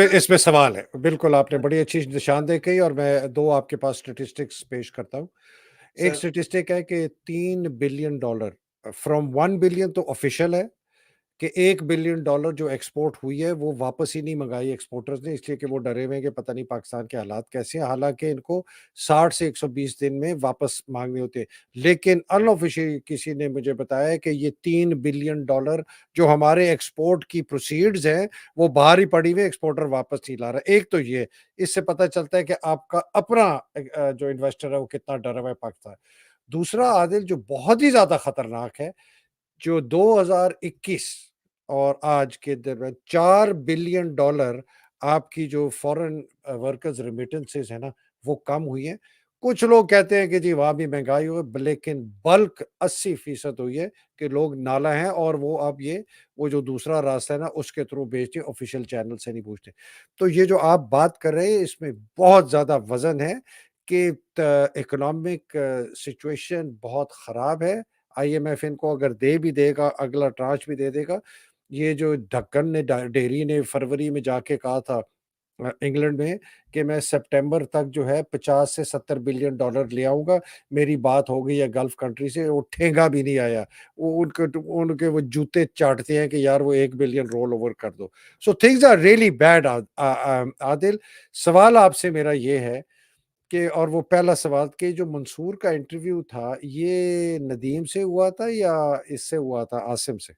एक इस पे सवाल है। बिल्कुल आपने बड़ी अच्छी निशानदेही कही, और मैं दो आपके पास स्टेटिस्टिक्स पेश करता हूँ। एक
सर
स्टेटिस्टिक है कि $3 बिलियन, फ्रॉम 1 बिलियन तो ऑफिशियल है कि $1 बिलियन जो एक्सपोर्ट हुई है वो वापस ही नहीं मंगाई एक्सपोर्टर्स ने, इसलिए कि वो डरे हुए हैं कि पता नहीं पाकिस्तान के हालात कैसे हैं, हालांकि इनको 60 से 120 दिन में वापस मांगने होते हैं। लेकिन अनऑफिशियल किसी ने मुझे बताया है कि ये $3 बिलियन जो हमारे एक्सपोर्ट की प्रोसीड्स हैं वो बाहर ही पड़ी हुई, एक्सपोर्टर वापस नहीं ला रहा। एक तो ये, इससे पता चलता है कि आपका अपना जो इन्वेस्टर है वो कितना डरा हुआ है पाकिस्तान। दूसरा आदिल, जो बहुत ही ज्यादा खतरनाक है, जो 2021 और आज के दरमियान $4 बिलियन आपकी जो फॉरेन वर्कर्स रेमिटेंसेस है ना, वो कम हुई है। कुछ लोग कहते हैं कि जी वहां भी महंगाई हुई, लेकिन बल्क 80% हुई है कि लोग नाला हैं और वो अब ये वो जो दूसरा रास्ता है ना उसके थ्रू भेजते, ऑफिशियल चैनल से नहीं पूछते। तो ये जो आप बात कर रहे हैं इसमें बहुत ज्यादा वजन है कि इकोनॉमिक सिचुएशन बहुत खराब है। आईएमएफ इनको अगर दे भी देगा, अगला ट्रांच भी दे देगा। ये जो ढक्कन ने डेयरी ने फरवरी में जाके कहा था इंग्लैंड में कि मैं सितंबर तक जो है 50 से 70 बिलियन डॉलर ले आऊंगा, मेरी बात हो गई है गल्फ कंट्री से, वो ठेंगा भी नहीं आया। वो उनके वो जूते चाटते हैं कि यार वो 1 बिलियन रोल ओवर कर दो। So things are really bad. Adil, सवाल आपसे मेरा ये है कि, और वो पहला सवाल कि जो मंसूर का इंटरव्यू था ये नदीम से हुआ था या इससे हुआ था, आसिम से?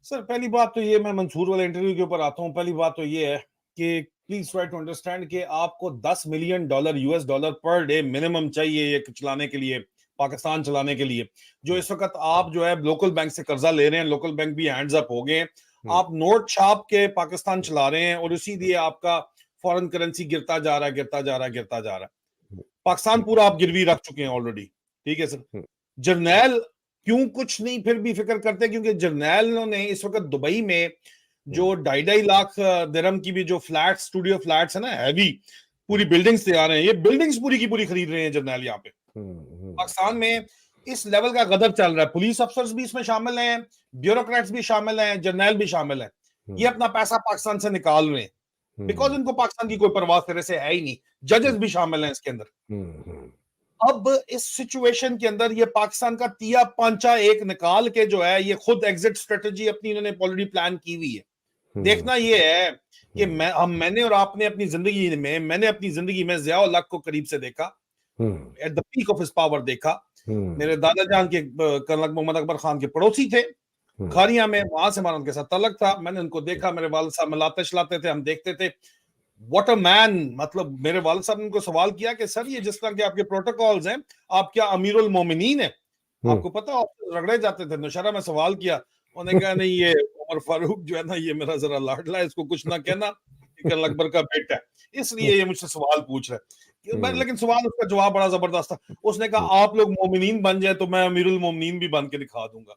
सर पहली बात तो ये, मैं मंसूर वाले इंटरव्यू के ऊपर आता हूँ। पहली बात तो ये है कि प्लीज ट्राई टू अंडरस्टैंड कि आपको $10 million US dollar per day minimum चाहिए ये चलाने के लिए, पाकिस्तान चलाने के लिए। जो इस वक्त आप जो है लोकल बैंक से कर्जा ले रहे हैं, लोकल बैंक भी हैंड्स अप हो गए हैं, आप नोट छाप के पाकिस्तान चला रहे हैं और उसी लिए आपका फॉरेन करेंसी गिरता जा रहा है, गिरता जा रहा है, गिरता जा रहा है। पाकिस्तान पूरा आप गिरवी रख चुके हैं ऑलरेडी। ठीक है सर। जर्नैल क्यों कुछ नहीं फिर भी फिक्र करते, क्योंकि जर्नैलों ने इस वक्त दुबई में जो 2.5 लाख दिरहम की भी जो फ्लैट, स्टूडियो फ्लैट्स है ना, हैवी पूरी बिल्डिंग्स तैयार हैं, ये बिल्डिंग्स पूरी की पूरी खरीद रहे हैं जर्नैल यहाँ पे। पाकिस्तान में इस लेवल का गदर चल रहा है। पुलिस अफसर्स भी इसमें शामिल हैं, ब्यूरोक्रेट्स भी शामिल हैं, जर्नैल भी शामिल हैं। ये अपना पैसा पाकिस्तान से निकाल रहे हैं बिकॉज इनको पाकिस्तान की कोई परवाह तेरे से है ही नहीं। जजेस भी शामिल हैं इसके अंदर। अब इस सिचुएशन के अंदर ये पाकिस्तान का तिया पांचा एक निकाल के जो है, ये खुद एग्जिट स्ट्रेटजी अपनी इन्होंने ऑलरेडी प्लान की हुई है। देखना ये है कि मैंने और आपने अपनी जिंदगी में, मैंने अपनी जिंदगी में ज़िया-उल हक को करीब से देखा, at the peak of his power देखा। मेरे दादा जान के कर्नल मोहम्मद अकबर खान के पड़ोसी थे खारिया में, वहां से हमारा उनके साथ तलक था। मैंने उनको देखा, मेरे वालिद साहब मिलाते शलाते थे, हम देखते थे। What a man. मतलब मेरे वालिद साहब ने उनको सवाल किया कि सर ये जिस तरह के आपके प्रोटोकॉल्स हैं, आप क्या अमीरुल मोमिनीन है? आपको पता आप रगड़े जाते थे। नौशहरा में सवाल किया, उन्होंने कहा नहीं ये उमर फारूक जो है ना, ये मेरा जरा लाडला है, इसको कुछ ना कहना, कर्नल अकबर का बेटा है, इसलिए ये मुझसे सवाल पूछ रहा है। लेकिन सवाल, उसका जवाब बड़ा जबरदस्त था। उसने कहा आप लोग मोमिनीन बन जाए तो मैं अमीरुल मोमिनीन भी बन के दिखा दूंगा।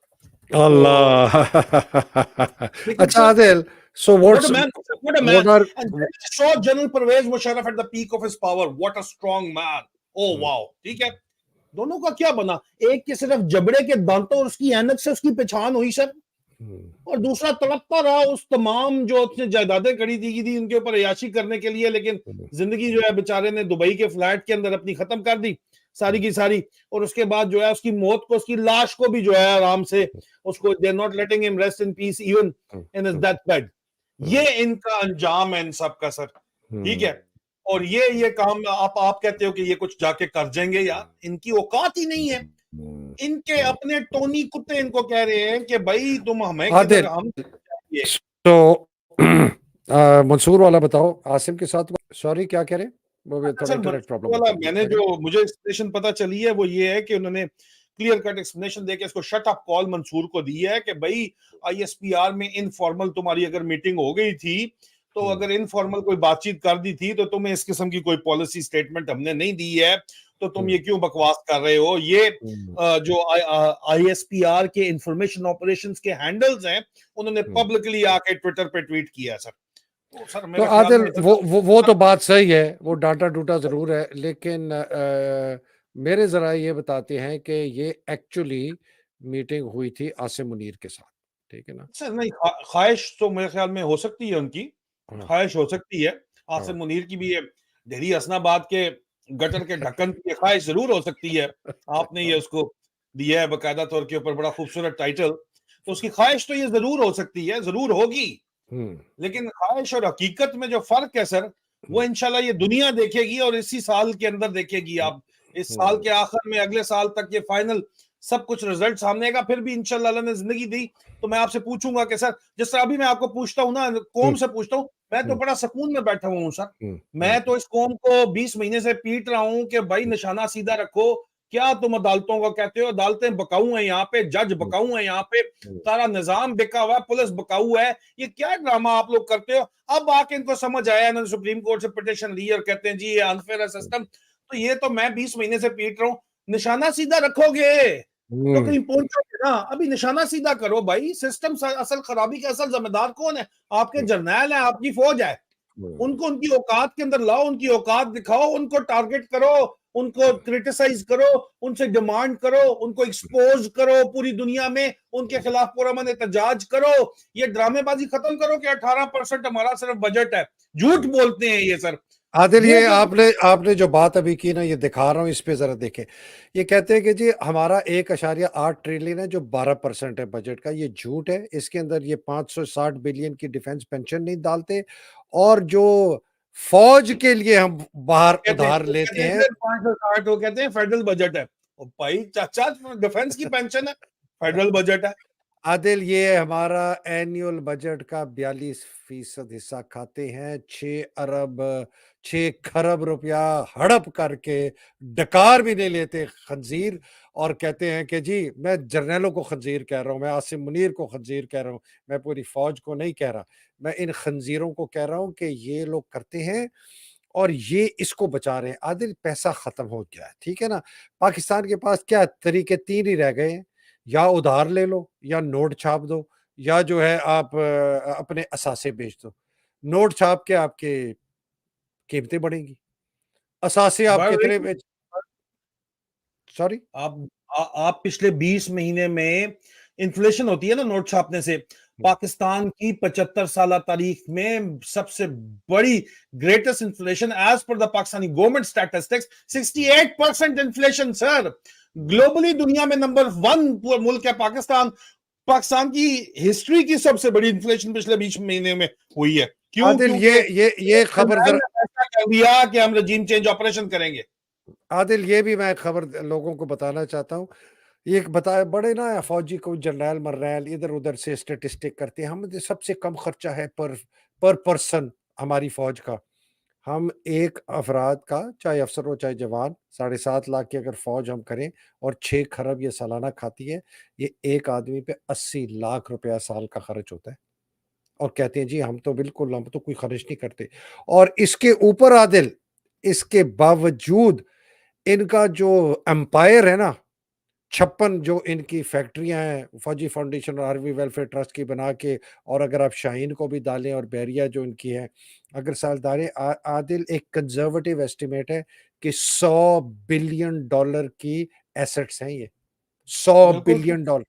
अल्लाह।
लेकिन
अच्छा
sir,
Adil, so
what a man, what a man.
what are
And then I saw General Pervez Musharraf at the peak of his power. What a strong man. Oh wow. ठीक है। दोनों का क्या बना? एक के सिर्फ जबड़े के दांतों और उसकी ऐनक से उसकी पहचान हुई सर, और दूसरा तड़पता रहा उस तमाम जो उसने जायदादें खड़ी थी उनके ऊपर अयाशी करने के लिए, लेकिन जिंदगी जो है बेचारे ने दुबई के फ्लैट के अंदर अपनी खत्म कर दी सारी की सारी। और उसके बाद जो है उसकी मौत को, उसकी लाश को भी जो है आराम से उसको, they are not letting him rest in peace even in his death bed. ये इनका अंजाम है इन सब का सर। ठीक है। और ये काम आप कहते हो कि ये कुछ जाके कर जाएंगे, यार इनकी औकात ही नहीं है। इनके अपने टोनी कुत्ते इनको कह रहे हैं कि भाई तुम हमें किधर,
आदिल,
हम
तो मंसूर वाला बताओ, आसिम के साथ। सॉरी, क्या कह रहे हैं? वो भी थोड़ा
सर
इंटरनेट प्रॉब्लम
वाला,
होता है।
मैंने जो मुझे एक्सप्लेनेशन पता चली है वो ये है कि उन्होंने क्लियर कट एक्सप्लेनेशन देके इसको शट अप कॉल मंसूर को दी है कि भाई आईएसपीआर में इनफॉर्मल तुम्हारी अगर मीटिंग हो गई थी, तो अगर इनफॉर्मल कोई बातचीत कर दी थी, तो तुम्हें इस किस्म की कोई पॉलिसी स्टेटमेंट हमने नहीं दी है, तो तुम ये क्यों बकवास कर रहे हो? ये जो आईएसपीआर के इंफॉर्मेशन ऑपरेशंस के हैंडल्स हैं, उन्होंने पब्लिकली आके ट्विटर पे ट्वीट किया है सर। तो सर
तो
मेरे ख्याल
आदिल,
में
वो तो बात सही है, वो डांटा डूटा जरूर है, लेकिन मेरे जरा ये बताते हैं कि ये एक्चुअली मीटिंग हुई थी आसिम मुनीर के साथ, ठीक है ना?
सर नहीं, ख्वाहिश तो मेरे ख्याल में हो सकती है उनकी,
हाँ।
ख्वाहिश हो सकती है। आसिम मुनीर की भी है, डेहरी हसनाबाद के गटर के ढक्कन की ख्वाहिश जरूर हो सकती है। आपने ये उसको दिया है बकायदा तौर के ऊपर, बड़ा खूबसूरत टाइटल। तो उसकी ख्वाहिश तो ये जरूर हो सकती है, जरूर होगी,
हम्म,
लेकिन ख्वाहिश और हकीकत में जो फर्क है सर, वो इंशाल्लाह ये दुनिया देखेगी और इसी साल के अंदर देखेगी आप। इस साल के आखिर में अगले साल तक ये फाइनल सब कुछ रिजल्ट सामने आएगा। फिर भी इंशाल्लाह अल्लाह ने जिंदगी दी तो मैं आपसे पूछूंगा कि सर, जिस तरह अभी मैं आपको पूछता हूँ ना, कौम से पूछता हूँ, मैं तो बड़ा सुकून में बैठा हुआ हूँ सर। मैं तो इस कौम को 20 महीने से पीट रहा हूँ कि भाई निशाना सीधा रखो। क्या तुम अदालतों को कहते हो? अदालतें बकाऊ हैं यहाँ पे, जज बकाऊ हैं यहाँ पे, सारा निजाम बिका हुआ है, पुलिस बकाऊ है। ये क्या ड्रामा आप लोग करते हो? अब आके इनको समझ आया, इन्होंने सुप्रीम कोर्ट से पिटीशन ली और कहते हैं जी ये अनफेयर है सिस्टम। तो ये तो मैं 20 महीने से पीट रहा हूँ, निशाना सीधा रखोगे तो कहीं पहुंचोगे ना। अभी निशाना सीधा करो भाई। सिस्टम असल खराबी का असल जिम्मेदार कौन है? आपके जर्नैल है, आपकी फौज है। उनको उनकी औकात के अंदर लाओ, उनकी औकात दिखाओ, उनको टारगेट करो, उनको क्रिटिसाइज करो, उनसे डिमांड करो, उनको एक्सपोज करो पूरी दुनिया में, उनके खिलाफ पुरअमन एहतजाज करो। ये ड्रामेबाजी खत्म करो कि 18% हमारा सिर्फ बजट है। झूठ बोलते हैं ये सर।
आदिल, ये
मुंह पे
आपने जो बात अभी की ना, ये दिखा रहा हूँ, इस पे जरा देखें। ये कहते हैं कि जी हमारा 1.8 ट्रिलियन है जो 12% है बजट का। ये झूठ है। इसके अंदर ये 560 बिलियन की डिफेंस पेंशन नहीं डालते, और जो फौज के लिए हम बाहर
कहते हैं,
उधार
वो कहते
लेते
हैं
हैं।
सर 560, वो कहते हैं फेडरल बजट है। ओ भाई चाचा, डिफेंस की पेंशन है, फेडरल बजट है।
आदिल, ये हमारा एनुअल बजट का 42% हिस्सा खाते हैं। 6 खरब रुपया हड़प करके डकार भी नहीं लेते खंजीर, और कहते हैं कि जी मैं जर्नैलों को खंजीर कह रहा हूं, मैं आसिम मुनीर को खंजीर कह रहा हूं, मैं पूरी फौज को नहीं कह रहा, मैं इन खंजीरों को कह रहा हूं कि ये लोग करते हैं और ये इसको बचा रहे हैं। आदिल, पैसा खत्म हो गया है, ठीक है ना। पाकिस्तान के पास क्या तरीके तीन ही रह गए हैं, या उधार ले लो, या नोट छाप दो, या जो है आप अपने असासे बेच दो। नोट छाप के आपके कीमतें बढ़ेंगी, असासे आप
बढ़
कितने
रही।
बेच, सॉरी।
आप पिछले 20 महीने में, इन्फ्लेशन होती है ना नोट छापने से, पाकिस्तान की 75 साल तारीख में सबसे बड़ी greatest inflation as per the Pakistani government statistics, 68% inflation sir. Globally दुनिया में नंबर 1 मुल्क है पाकिस्तान। पाकिस्तान की हिस्ट्री की सबसे बड़ी इन्फ्लेशन पिछले 20 महीने में हुई है। क्यों?
आदिल,
क्योंकि
ये खबर
इजराइल
जरा,
ने फैसला कर दिया कि हम रजीम चेंज ऑपरेशन करेंगे।
आदिल ये भी मैं खबर लोगों को बताना चाहता हूँ। ये बताया बड़े ना फौजी को जर्नैल मर्नैल इधर उधर से स्टेटिस्टिक करते हैं, हम सबसे कम खर्चा है पर पर्सन हमारी फौज का। हम एक अफराद का, चाहे अफसर हो चाहे जवान, 7.5 लाख की अगर फौज हम करें और 6 खरब ये सालाना खाती है, ये एक आदमी पे 80 लाख रुपया साल का खर्च होता है। और कहते हैं जी हम तो कोई खर्च नहीं करते। और इसके ऊपर आदिल, इसके बावजूद इनका जो एम्पायर है ना, 56 जो इनकी फैक्ट्रियां हैं फौजी फाउंडेशन और आर्मी वेलफेयर ट्रस्ट की बना के, और अगर आप शाहीन को भी डालें और बैरिया जो इनकी है, अगर साल डालें, आदिल एक कंजर्वेटिव एस्टिमेट है कि $100 बिलियन की एसेट्स हैं ये, सौ
बिल्कुल
बिलियन डॉलर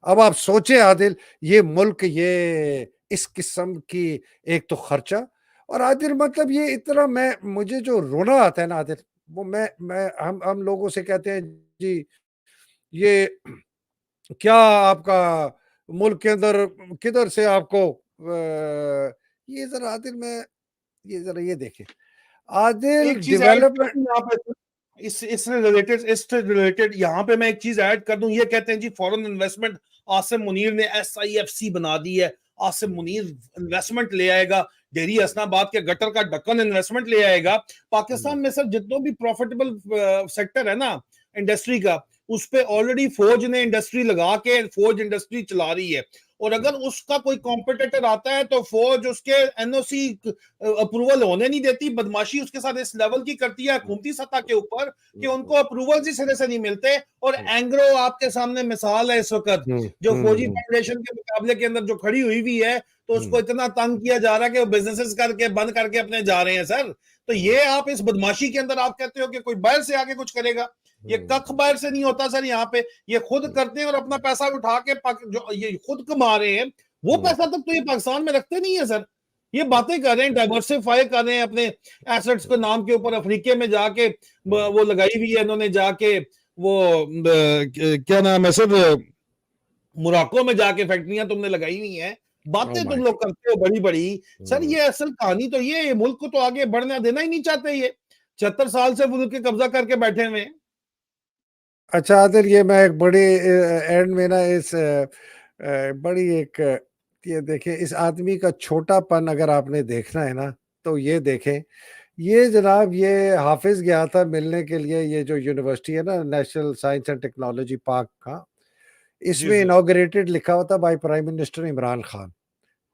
अब आप सोचें आदिल, ये मुल्क, ये इस किस्म की एक तो खर्चा, और आदिल मतलब ये इतना, मैं मुझे जो रोना आता है ना आदिल, वो मैं हम लोगों से कहते हैं जी ये क्या आपका मुल्क के अंदर किधर से आपको ये जरा आदिल, मैं ये जरा ये देखें आदिल
एक चीज ऐड कर
डेवलपमेंट।
दूं यहाँ पे, इससे रिलेटेड यहाँ पे मैं एक चीज ऐड कर दूं। ये कहते हैं जी फॉरेन इन्वेस्टमेंट, आसिम मुनीर ने SIFC बना दी है। आसिम मुनीर इन्वेस्टमेंट ले आएगा, डेरी हसनाबाद के गटर का ढक्कन इन्वेस्टमेंट ले आएगा। पाकिस्तान में सर जितने भी प्रॉफिटेबल सेक्टर है ना इंडस्ट्री का, उस पे ऑलरेडी फौज ने इंडस्ट्री लगा के फौज इंडस्ट्री चला रही है। और अगर उसका कोई कॉम्पिटिटर आता है तो फौज उसके NOC अप्रूवल होने नहीं देती। बदमाशी उसके साथ इस लेवल की करती है हुकूमती सतह के ऊपर कि उनको अप्रूवल जिस तरह से नहीं मिलते। और एंग्रो आपके सामने मिसाल है इस वक्त, जो फौजी फाउंडेशन के मुकाबले के अंदर जो खड़ी हुई भी है, तो उसको इतना तंग किया जा रहा है कि वो बिजनेसेस करके बंद करके अपने जा रहे हैं सर। तो ये आप इस बदमाशी के अंदर आप कहते हो कि कोई बाहर से आके कुछ करेगा? ये कख बाहर से नहीं होता सर। यहाँ पे ये खुद करते हैं और अपना पैसा उठा के जो ये खुद कमा रहे हैं, वो पैसा तक तो ये पाकिस्तान में रखते नहीं है सर। ये बातें कर रहे हैं, डाइवर्सिफाई कर रहे हैं अपने एसेट्स के नाम के ऊपर। अफ्रीके में जाके वो लगाई हुई है इन्होंने, जाके वो क्या नाम है सर, मोरक्को में जाके फैक्ट्रियां तुमने लगाई हुई हैं,
ओह
बातें
माय
तुम लोग करते हो बड़ी बड़ी। Sir
God.
ये असल कहानी तो ये मुल्क को तो आगे बढ़ने देना ही नहीं चाहते ये। 76 साल से मुल्क के कब्जा करके बैठे हुए हैं।
अच्छा आदिल, ये मैं एक बड़ी एंड में ना इस बड़ी एक ये देखिए, इस आदमी का छोटापन अगर आपने देखना है ना, तो ये देखें। ये जनाब, ये हाफिज गया था मिलने के लिए, ये जो यूनिवर्सिटी है ना, national science and technology park का,
जी
इसमें
सर।
इनॉग्रेटेड लिखा हुआ था by prime minister Imran Khan.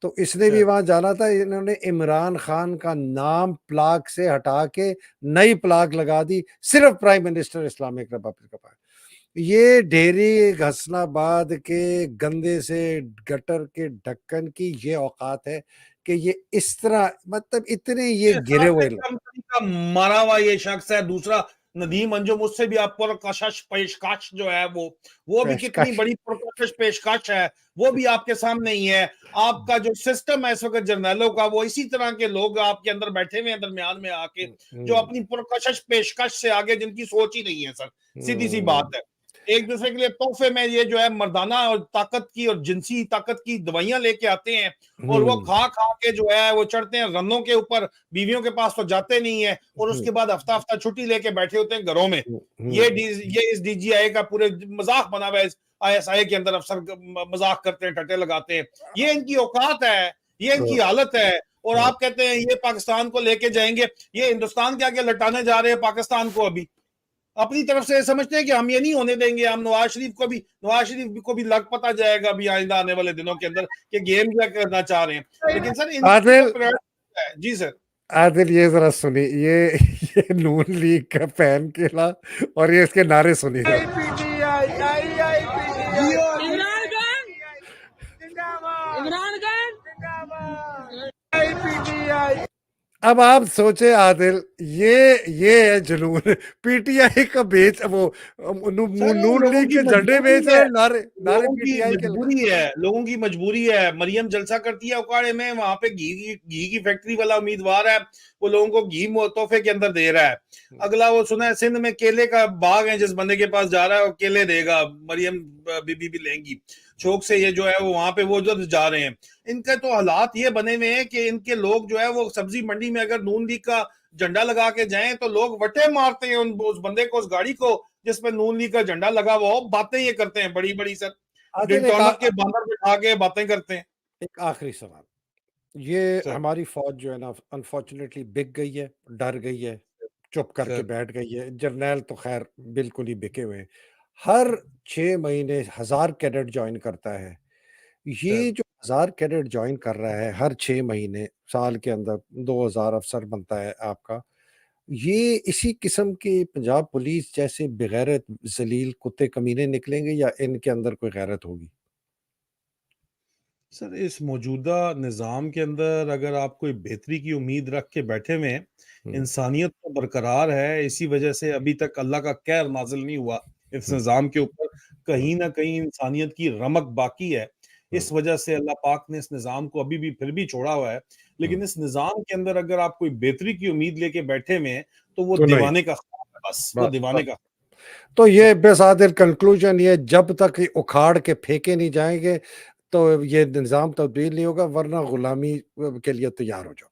तो इसने भी
सर
वहाँ जाना था, इन्होंने इमरान खान का नाम प्लाक से हटा के नई प्लाक लगा दी, सिर्फ prime minister Islamic Republic of. ये ढेरी हसनाबाद के गंदे से गटर के ढक्कन की ये औकात है कि ये इस तरह, मतलब इतने ये
ये
गिरे
साहब
हुए
एक
लोग।
कंपनी का मरा हुआ ये शख्स है। दूसरा नदीम अंजुम, उससे भी आप पुरकशिश पेशकश जो है वो भी कितनी
पेशकश।
बड़ी पुरकशिश पेशकश है, वो भी आपके सामने ही है। आपका जो सिस्टम है इस वक्त जर्नैलों का, वो इसी तरह के लोग आपके अंदर बैठे हुए हैं दरमियान में आके, जो
हम्म,
अपनी पुरकशिश पेशकश से आगे जिनकी सोच ही नहीं है सर। सीधी सी
हम्म,
बात है। एक दूसरे के लिए तोहफे में ये जो है मर्दाना और ताकत की और जिनसी ताकत की दवाइयां लेके आते हैं, और वो
हम्म,
खा खा के जो है वो चढ़ते हैं रनों के ऊपर, बीवियों के पास तो जाते नहीं है, और
हम्म,
उसके बाद हफ्ता हफ्ता छुट्टी लेके बैठे होते हैं घरों में।
हम्म,
ये इस डीजीआई का पूरे मजाक बना हुआ है। आईएसआई के अंदर अफसर मजाक करते हैं, टट्टे लगाते हैं। ये इनकी औकात है, ये इनकी हालत है। और आप कहते हैं ये पाकिस्तान को लेके जाएंगे। ये हिंदुस्तान के आगे लटाने जा रहे हैं पाकिस्तान को। अभी अपनी तरफ से समझते हैं कि हम ये नहीं होने देंगे। हम नवाज शरीफ को भी लग पता जाएगा अभी आइंदा आने वाले दिनों के अंदर कि गेम क्या करना चाह रहे हैं। लेकिन सर इनकी जो
आदिल,
प्रायोरिटी है जी सर।
आदिल ये जरा सुनी, ये नून लीग का फैन केला, और ये इसके नारे सुनी जरा।
जियो
इमरान खान इमरान खान
अब आप सोचे आदिल, ये है जुनून। पीटीआई का बेच वो
सर
नून
लोगों
लीग
की
के झंडे
मजबूरी
बेच रहे
है।
हैं, नारे नारे
लोगों की
पीटीआई के लगा।
मजबूरी है। लोगों की मजबूरी है। मरियम जलसा करती है उकाड़े में, वहां पे घी की फैक्ट्री वाला उम्मीदवार है, वो लोगों को घी तोहफे के अंदर दे रहा है। अगला वो सुना है सिंध में केले का बाग है, जिस बंदे के पास जा रहा है वो केले देगा। मरियम बीबी भी लेंगी शौक से। ये जो है वो वहां पे वो जो जा रहे हैं, इनके तो हालात ये बने हुए हैं कि इनके लोग जो है वो सब्जी मंडी में अगर नून लीग का झंडा लगा के जाएं तो लोग वटे मारते हैं उस बंदे को, उस गाड़ी को जिसमें नून लीग का झंडा लगा हुआ हो। बातें ये करते हैं बड़ी बड़ी सर,
आदिल
डिंटोनक के बांदर बिठा के बातें करते हैं।
एक आखिरी सवाल। ये
सर
हमारी फौज जो है ना, अनफॉर्चुनेटली बिक गई है, डर गई है, चुप करके
सर
बैठ गई है। जर्नैल तो खैर बिल्कुल ही बिके हुए हैं। हर 6 महीने 1000 कैडेट ज्वाइन करता है।
सर
ये जो 1000 कैडेट ज्वाइन कर रहा है हर 6 महीने, साल के अंदर 2000 अफसर बनता है आपका। ये इसी किस्म के पंजाब पुलिस जैसे बेगैरत जलील कुत्ते कमीने निकलेंगे, या इनके अंदर कोई गैरत होगी?
सर इस मौजूदा निज़ाम के अंदर अगर आप कोई बेहतरी की उम्मीद रख के बैठे हुए हैं,
हम्म,
इंसानियत तो बरकरार है। इसी वजह से अभी तक अल्लाह का कहर नाजिल नहीं हुआ इस
हम्म,
निज़ाम के ऊपर।
हम्म,
कहीं ना कहीं इंसानियत की रमक बाकी है।
हम्म,
इस वजह से अल्लाह पाक ने इस निज़ाम को अभी भी फिर भी छोड़ा हुआ है।
हम्म।
लेकिन इस निज़ाम के अंदर अगर आप कोई बेहतरी की उम्मीद लेके बैठे हुए हैं, तो वो
तो नहीं,
दीवाने का ख्वाब है। बस वो
बस
दीवाने
बस।
का
तो
सर।
ये बेसादिल कंक्लूजन, ये जब तक ये उखाड़ के फेंके नहीं जाएंगे, तो ये निज़ाम तब्दील नहीं होगा, वरना गुलामी के लिए तैयार हो जाओ।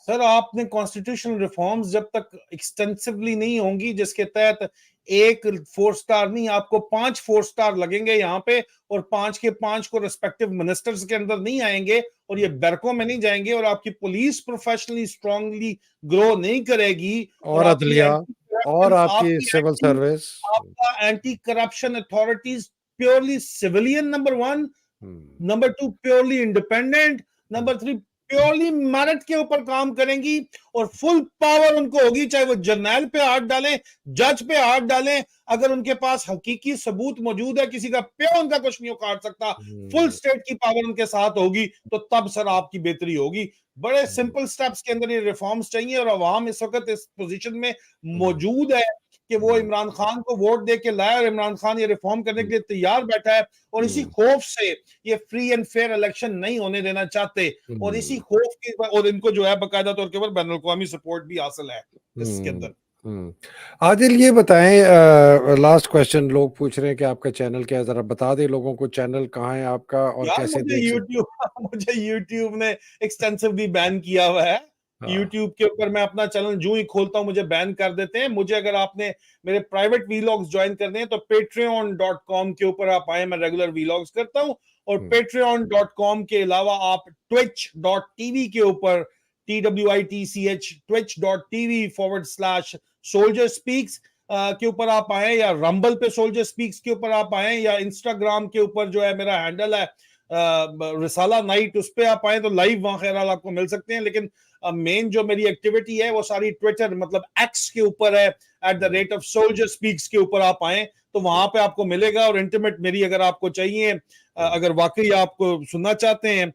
सर आपने कॉन्स्टिट्यूशनल रिफॉर्म्स जब तक एक्सटेंसिवली नहीं होंगी, जिसके तहत एक 4 स्टार नहीं, आपको 5 4 स्टार लगेंगे यहाँ पे, और 5 के 5 को रिस्पेक्टिव मिनिस्टर्स के अंदर नहीं आएंगे, और ये बैरकों में नहीं जाएंगे, और आपकी पुलिस प्रोफेशनली स्ट्रांगली ग्रो नहीं करेगी, और
और अदलिया, और आपकी सिविल सर्विस।
आपका anti corruption authorities purely civilian, number one.
Hmm,
number two, purely independent. Number three, purely merit के ऊपर काम करेंगी, और फुल पावर उनको होगी, चाहे वो जर्नैल पे हाथ डालें, जज पे हाथ डालें। अगर उनके पास हकीकी सबूत मौजूद है, किसी का प्यो उनका कुछ नहीं उखाड़ सकता, फुल
हम्म,
स्टेट की पावर उनके साथ होगी, तो तब सर आपकी बेहतरी होगी। बड़े
हम्म,
सिंपल स्टेप्स के अंदर ये रिफॉर्म्स चाहिए, और अवाम इस वक्त इस पोजीशन में
हम्म,
मौजूद है कि वो
हम्म,
इमरान खान को वोट दे के लाया, और इमरान खान ये रिफॉर्म करने के लिए तैयार बैठा है। और इसी
हम्म,
खौफ से ये फ्री एंड फेयर इलेक्शन नहीं होने देना चाहते, और इसी
हम्म,
खौफ की, और इनको जो है बाकायदा तौर के ऊपर बैनुल अक़वामी सपोर्ट भी हासिल है इसके
हम्म।
अंदर।
आदिल ये बताएं, लास्ट क्वेश्चन लोग पूछ रहे हैं कि आपका चैनल क्या है, ज़रा बता दें लोगों को चैनल कहाँ है आपका और
यार
कैसे
मुझे
देख सकते
यूट्यूब मुझे यूट्यूब ने एक्सटेंसिवली बैन किया हुआ है।
हाँ,
यूट्यूब के ऊपर मैं अपना चैनल जो ही खोलता हूँ मुझे बैन कर देते हैं। मुझे अगर आपने मेरे प्राइवेट वीलॉग्स ज्वाइन करने हैं तो patreon.com के ऊपर आप आए, मैं रेगुलर वीलॉग्स करता हूँ। और
हुँ,
patreon.com के अलावा आप twitch.tv के ऊपर TWITCH twitch.tv/Soldier Speaks के ऊपर आप आए, या रंबल पे सोल्जर स्पीक्स के ऊपर आप आए, या इंस्टाग्राम के ऊपर जो है मेरा हैंडल है रिसाला नाइट, उस पे आप आए तो लाइव वहां खैर आपको मिल सकते हैं। लेकिन मेन जो मेरी एक्टिविटी है वो सारी ट्विटर मतलब एक्स के ऊपर है, @सोल्जर स्पीक्स के ऊपर आप आए तो वहां पे आपको मिलेगा। और इंटीमेट मेरी अगर आपको चाहिए, अगर वाकई आपको सुनना चाहते हैं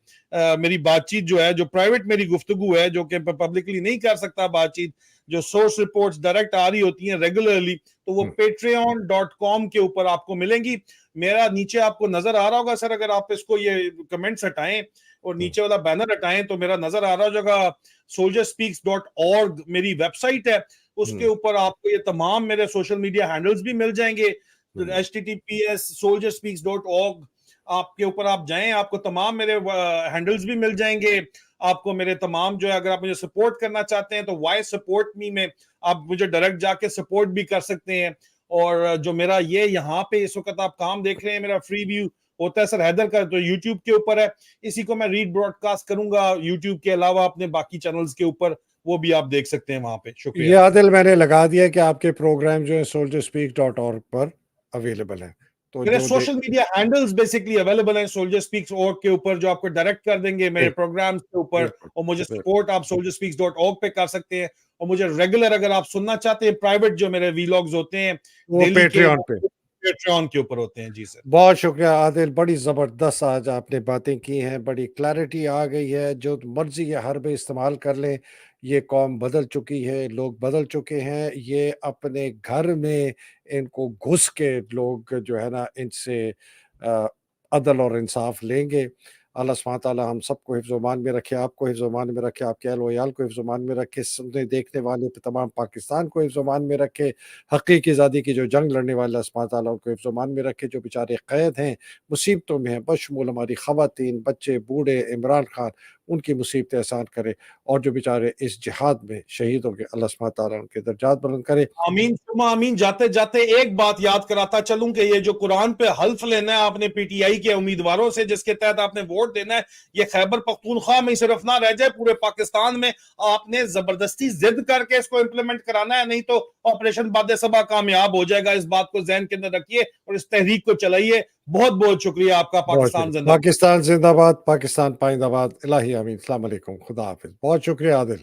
मेरी बातचीत जो है, जो प्राइवेट मेरी गुफ्तगू है जो कि पब्लिकली नहीं कर सकता बातचीत, जो सोर्स रिपोर्ट्स डायरेक्ट आ रही होती हैं रेगुलरली, तो वो
हुँ,
patreon.com के ऊपर आपको मिलेंगी। मेरा नीचे आपको नजर आ रहा होगा सर, अगर आप इसको ये कमेंट्स हटाएं और
हुँ,
नीचे वाला बैनर हटाएं तो मेरा नजर आ रहा होगा soldierspeaks.org मेरी वेबसाइट है। उसके
हुँ,
ऊपर आपको ये तमाम मेरे सोशल मीडिया हैंडल्स भी मिल जाएंगे।
हुँ,
https://soldierspeaks.org आपके ऊपर आप जाएं, आपको तमाम मेरे हैंडल्स भी मिल जाएंगे। आपको मेरे तमाम जो है, अगर आप मुझे सपोर्ट करना चाहते हैं तो वाई सपोर्ट मी में आप मुझे डायरेक्ट जाके सपोर्ट भी कर सकते हैं। और जो मेरा ये यहाँ पे इस वक्त आप काम देख रहे हैं, मेरा फ्री व्यू होता है सर हैदर का, तो यूट्यूब के ऊपर है। इसी को मैं रीड ब्रॉडकास्ट करूंगा यूट्यूब के अलावा अपने बाकी चैनल्स के ऊपर, वो भी आप देख सकते हैं वहां पे।
ये
शुक्रिया।
आदिल मैंने लगा दिया कि आपके प्रोग्राम जो है soldierspeak.org पर अवेलेबल हैं, तो
मेरे
जो the
social media handles basically available हैं सोल्जर स्पीक्स org के ऊपर, जो आपको डायरेक्ट कर देंगे मेरे
बिल
प्रोग्राम्स के ऊपर।
बिल्कुल,
और मुझे
बिल
सपोर्ट आप soldierspeaks.org पे कर सकते हैं। और मुझे रेगुलर अगर आप सुनना चाहते हैं प्राइवेट जो मेरे वीलॉग्स होते हैं
वो
डेली के,
पैट्रियन पे।
पेट्रॉन के ऊपर होते हैं। जी सर।
बहुत शुक्रिया आदिल, बड़ी ज़बरदस्त आज आपने बातें की हैं, बड़ी क्लैरिटी आ गई है, जो मर्ज़ी ये हरबे इस्तेमाल कर लें, ये कौम बदल चुकी है, लोग बदल चुके हैं, ये अपने घर में इनको घुस के लोग जो है ना इनसे अ, अदल और इंसाफ लेंगे। अल्लाह सुब्हानहू तआला हम सबको हिफ्ज़-ओ-मान में रखे, आपको हिफ्ज़-ओ-मान में रखे, आपके अहल-व-अयाल को हिफ्ज़-ओ-मान में रखे, सुनने देखने वाले तमाम पाकिस्तान को हिफ्ज़-ओ-मान में रखे, हकीकी आज़ादी की जो जंग लड़ने वाले अल्लाह सुब्हानहू तआला उनको हिफ्ज़-ओ-मान में रखे, जो बेचारे क़ैद हैं, मुसीबतों में हैं, बशमूल हमारी ख़वातीन, बच्चे, बूढ़े, इमरान खान, उनकी मुसीबतें आसान करे और जो बेचारे इस जिहाद में शहीद हो गए, अल्लाह सुब्हानहू तआला उनके दर्जात बुलंद करे।
आमीन सुमा आमीन। जाते जाते एक बात याद कराता चलूं कि ये जो कुरान पे हल्फ लेना है आपने पीटीआई के उम्मीदवारों से, जिसके तहत आपने वोट देना है, ये खैबर पख्तूनख्वा में सिर्फ ना रह जाए, पूरे पाकिस्तान में आपने जबरदस्ती जिद करके इसको इंप्लीमेंट कराना है, नहीं तो ऑपरेशन बादे सबा कामयाब हो जाएगा। इस बात को जहन के अंदर रखिए और इस तहरीक को चलाइए। बहुत बहुत शुक्रिया आपका।
बहुत
पाकिस्तान
शुक्रिया।
जिंदाबाद।
पाकिस्तान ज़िंदाबाद, पाकिस्तान पाइंदाबाद। इलाही आमीन। अस्सलाम वालेकुम। खुदा हाफ़िज़। बहुत शुक्रिया आदिल।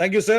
Thank you sir.